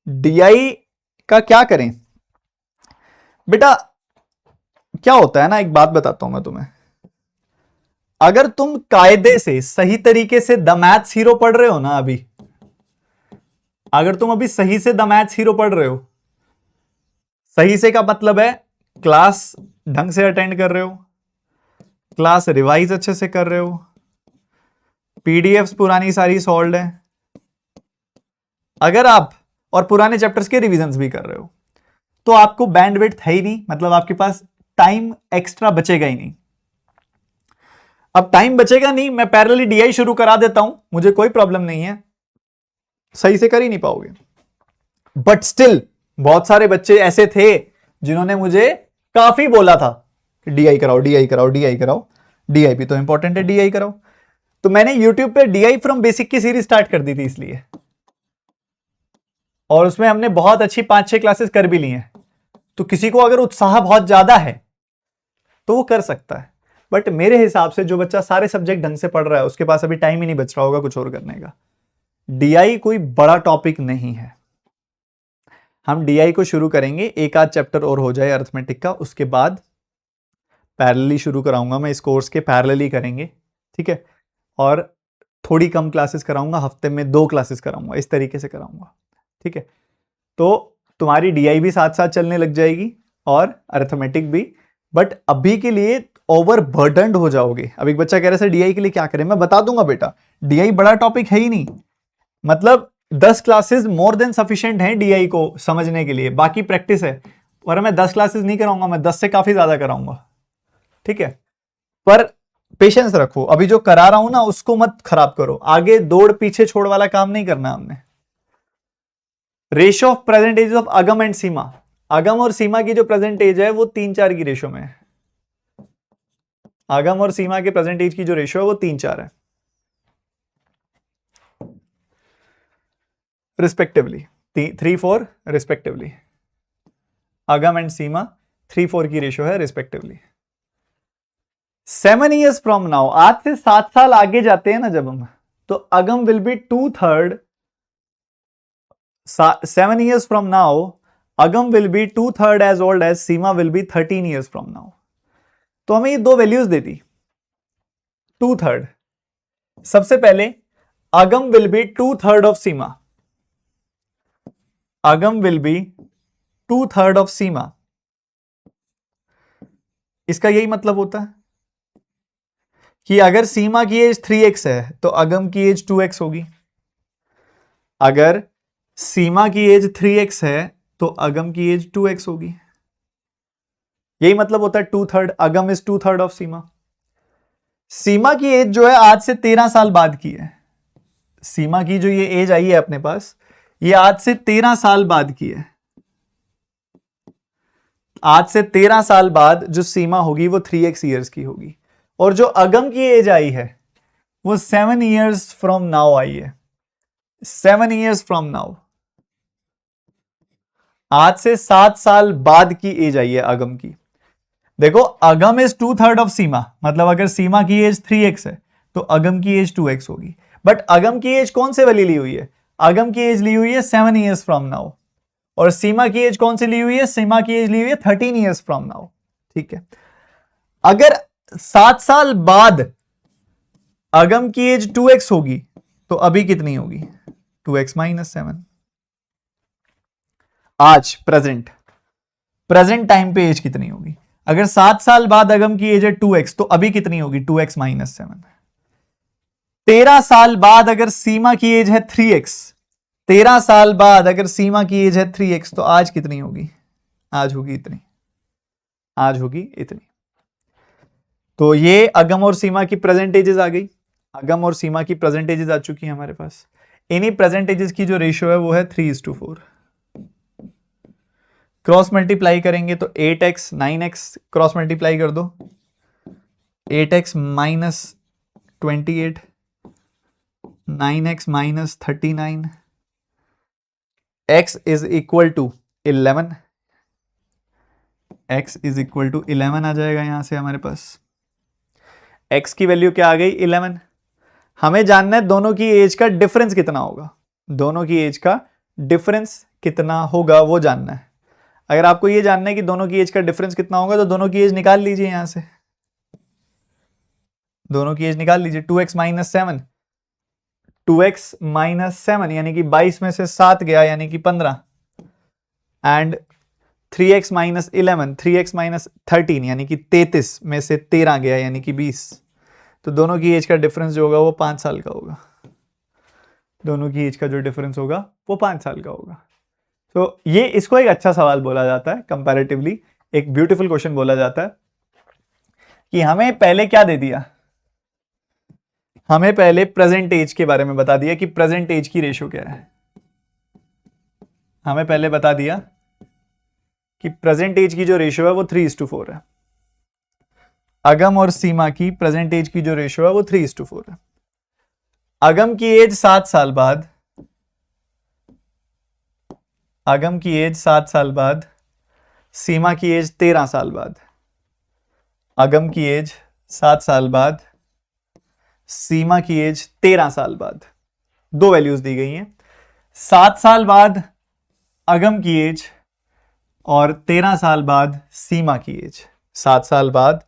डीआई का क्या करें बेटा? क्या होता है ना, एक बात बताता हूं मैं तुम्हें। अगर तुम कायदे से सही तरीके से द मैथ्स हीरो पढ़ रहे हो ना, अगर तुम अभी सही से द मैथ्स हीरो पढ़ रहे हो, सही से का मतलब है क्लास ढंग से अटेंड कर रहे हो, क्लास रिवाइज अच्छे से कर रहे हो, पीडीएफ्स पुरानी सारी सॉल्व है, अगर आप और पुराने चैप्टर्स के रिवीजन्स भी कर रहे हो, तो आपको बैंडविड्थ है ही नहीं, मतलब आपके पास टाइम एक्स्ट्रा बचेगा ही नहीं। अब टाइम बचेगा नहीं, मैं पैरेलली डीआई शुरू करा देता हूं, मुझे कोई प्रॉब्लम नहीं है, सही से कर ही नहीं पाओगे। बट स्टिल बहुत सारे बच्चे ऐसे थे जिन्होंने मुझे काफी बोला था डीआई कराओ, डीआई कराओ, डीआई कराओ, डीआई भी तो इंपॉर्टेंट है, डीआई कराओ। तो मैंने यूट्यूब पे डीआई फ्रॉम बेसिक की सीरीज स्टार्ट कर दी थी इसलिए, और उसमें हमने बहुत अच्छी 5-6 क्लासेस कर भी ली हैं। तो किसी को अगर उत्साह बहुत ज्यादा है तो वो कर सकता है, बट मेरे हिसाब से जो बच्चा सारे सब्जेक्ट ढंग से पढ़ रहा है उसके पास अभी टाइम ही नहीं बच रहा होगा कुछ और करने का। डीआई कोई बड़ा टॉपिक नहीं है। हम डीआई को शुरू करेंगे, एक आध चैप्टर और हो जाए अरिथमेटिक का, उसके बाद पैरेलली शुरू कराऊंगा मैं इस कोर्स के, पैरेलली करेंगे, ठीक है। और थोड़ी कम क्लासेस कराऊंगा, हफ्ते में 2 क्लासेस कराऊंगा, इस तरीके से कराऊंगा, ठीक है। तो तुम्हारी डीआई भी साथ साथ चलने लग जाएगी और अरिथमेटिक भी। बट अभी के लिए ओवर बर्डनड हो जाओगे। अब एक बच्चा कह रहा है डीआई के लिए क्या करें, मैं बता दूंगा बेटा, डीआई बड़ा टॉपिक है ही नहीं, मतलब 10 क्लासेस मोर देन सफिशिएंट है डीआई को समझने के लिए, बाकी प्रैक्टिस है। और मैं 10 क्लासेस नहीं कराऊंगा, मैं 10 से काफी ज्यादा कराऊंगा, ठीक है, पर पेशेंस रखो, अभी जो करा रहा हूं ना उसको मत खराब करो, आगे दौड़ पीछे छोड़ वाला काम नहीं करना हमने। Ratio of present age of Agam and Seema, Agam और सीमा की जो प्रेजेंट एज है वो 3-4 की रेशियो में है। अगम और सीमा के प्रेजेंट एज की जो रेशियो है वो 3-4 है रिस्पेक्टिवली, 3-4 रिस्पेक्टिवली। अगम एंड सीमा 3-4 की रेशियो है रिस्पेक्टिवली। 7 years फ्रॉम नाउ, आज से 7 साल आगे जाते हैं ना जब हम, तो Agam will be 2/3, 7 years from now Agam will be 2/3 as old as Seema will be 13 years from now. तो हमें ये दो वैल्यूज देती 2/3। सबसे पहले अगम will be 2/3 of Seema, Agam will be 2/3 of सीमा। इसका यही मतलब होता है कि अगर सीमा की एज 3x है तो अगम की एज 2x होगी, अगर सीमा की एज 3x है तो अगम की एज 2x होगी। यही मतलब होता है 2/3, अगम इज 2/3 ऑफ सीमा। सीमा की एज जो है आज से 13 साल बाद की है, सीमा की जो ये एज आई है अपने पास, ये आज से 13 साल बाद की है। आज से 13 साल बाद जो सीमा होगी वो 3x ईयर्स की होगी, और जो अगम की एज आई है वो 7 years फ्रॉम नाउ आई है, 7 years फ्रॉम नाउ। आज से 7 साल बाद की एज आई है अगम की। देखो अगम इज 2/3 ऑफ सीमा, मतलब अगर सीमा की एज 3x है तो अगम की एज 2x होगी, बट अगम की एज कौन से वाली ली हुई है, अगम की एज ली हुई है 7 years फ्रॉम नाउ, और सीमा की एज कौन सी ली हुई है, सीमा की एज ली हुई है 13 years फ्रॉम नाउ। ठीक है, अगर 7 साल बाद अगम की एज 2x होगी तो अभी कितनी होगी, 2x - 7। आज प्रेजेंट टाइम पे एज कितनी होगी, अगर 7 साल बाद अगम की एज है 2x तो अभी कितनी होगी, 2x - 7। 13 साल बाद अगर सीमा की एज है 3x, 13 साल बाद अगर सीमा की एज है 3x तो आज कितनी होगी, आज होगी इतनी, आज होगी इतनी। तो ये अगम और सीमा की प्रेजेंटेजेस आ गई, अगम और सीमा की प्रेजेंटेजेस आ चुकी है हमारे पास। इन्हीं प्रेजेंटेजेस की जो रेशियो है वो है 3:4। क्रॉस मल्टीप्लाई करेंगे तो 8x 9x क्रॉस मल्टीप्लाई कर दो, 8x - 28, 9x - 39, x is equal to 11, x is equal to 11 आ जाएगा यहां से हमारे पास। x की वैल्यू क्या आ गई, 11। हमें जानना है दोनों की एज का डिफरेंस कितना होगा, दोनों की एज का डिफरेंस कितना होगा वो जानना है। अगर आपको ये जानना है कि दोनों की एज का डिफरेंस कितना होगा तो दोनों की एज निकाल लीजिए यहां से, दोनों की एज निकाल लीजिए। 2x - 7, 2x - 7 यानी कि 22 में से 7 गया यानी कि 15, एंड 3x - 11, 3x - 13 यानी कि 33 में से 13 गया यानी कि 20। तो दोनों की एज का डिफरेंस जो होगा वो 5 साल का होगा, दोनों की एज का जो डिफरेंस होगा वो 5 साल का होगा। तो ये इसको एक अच्छा सवाल बोला जाता है, कंपैरेटिवली एक ब्यूटीफुल क्वेश्चन बोला जाता है कि हमें पहले क्या दे दिया, हमें पहले प्रेजेंट एज के बारे में बता दिया कि प्रेजेंट एज की रेशियो क्या है। हमें पहले बता दिया कि प्रेजेंट एज की जो रेशियो है वो 3:4 है, अगम और सीमा की प्रेजेंट एज की जो रेशियो है वो 3:4 है। अगम की एज 7 साल बाद, अगम की एज 7 साल बाद, सीमा की एज 13 साल बाद। अगम की एज 7 साल बाद, सीमा की एज 13 साल बाद। दो वैल्यूज दी गई हैं, 7 साल बाद अगम की एज और 13 साल बाद सीमा की एज। 7 साल बाद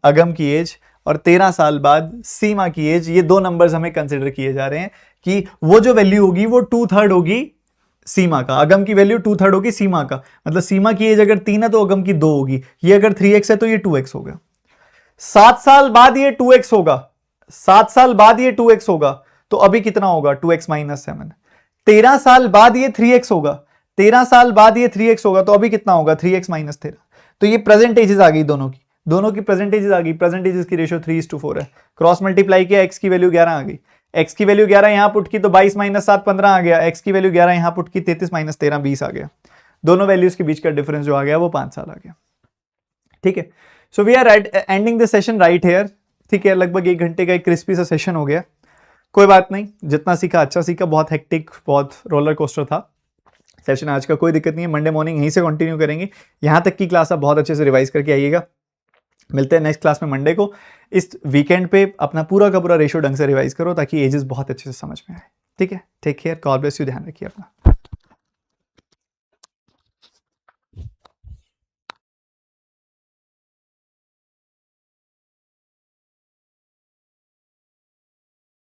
अगम की एज और 13 साल बाद सीमा की एज, ये दो नंबर्स हमें कंसिडर किए जा रहे हैं कि वो जो वैल्यू होगी वो 2/3 होगी सीमा का, अगम की वैल्यू 2/3 होगी सीमा का, मतलब सीमा की एज अगर 3 है तो अगम की 2 होगी, ये अगर 3x है तो ये 2x होगा। 7 साल बाद ये 2x होगा, 7 साल बाद ये 2x होगा तो अभी कितना होगा, 2x - 7। 13 साल बाद ये 3x होगा, 13 साल बाद ये 3x होगा तो अभी कितना होगा, 3x - 13। तो ये प्रेजेंट एजेस आ गई दोनों की, दोनों की प्रेजेंटेजेस आ गई, प्रेजेंटेजेस की रेशियो 3:4 है। क्रॉस मल्टीप्लाई किया, x की वैल्यू 11 आ गई, x की वैल्यू 11 यहां पुट की तो 22 - 7 15 आ गया, x की वैल्यू 11 यहां पुट की 33 - 13 20 आ गया। दोनों वैल्यूज के बीच का डिफरेंस जो आ गया वो 5 साल आ गया। ठीक है, so we are ending this session right here. ठीक है, लगभग 1 घंटे का एक क्रिस्पी सा सेशन हो गया। कोई बात नहीं, जितना सीखा अच्छा सीखा, बहुत हेक्टिक, बहुत रोलर कोस्टर था सेशन आज का, कोई दिक्कत नहीं है। मंडे मॉर्निंग यहीं से कंटिन्यू करेंगे। यहां तक की क्लास आप बहुत अच्छे से रिवाइज करके आइएगा। मिलते हैं नेक्स्ट क्लास में मंडे को। इस वीकेंड पे अपना पूरा का पूरा रेशियो ढंग से रिवाइज करो ताकि एजेस बहुत अच्छे से समझ में आए। ठीक है, take care, God bless you, ध्यान रखिए अपना।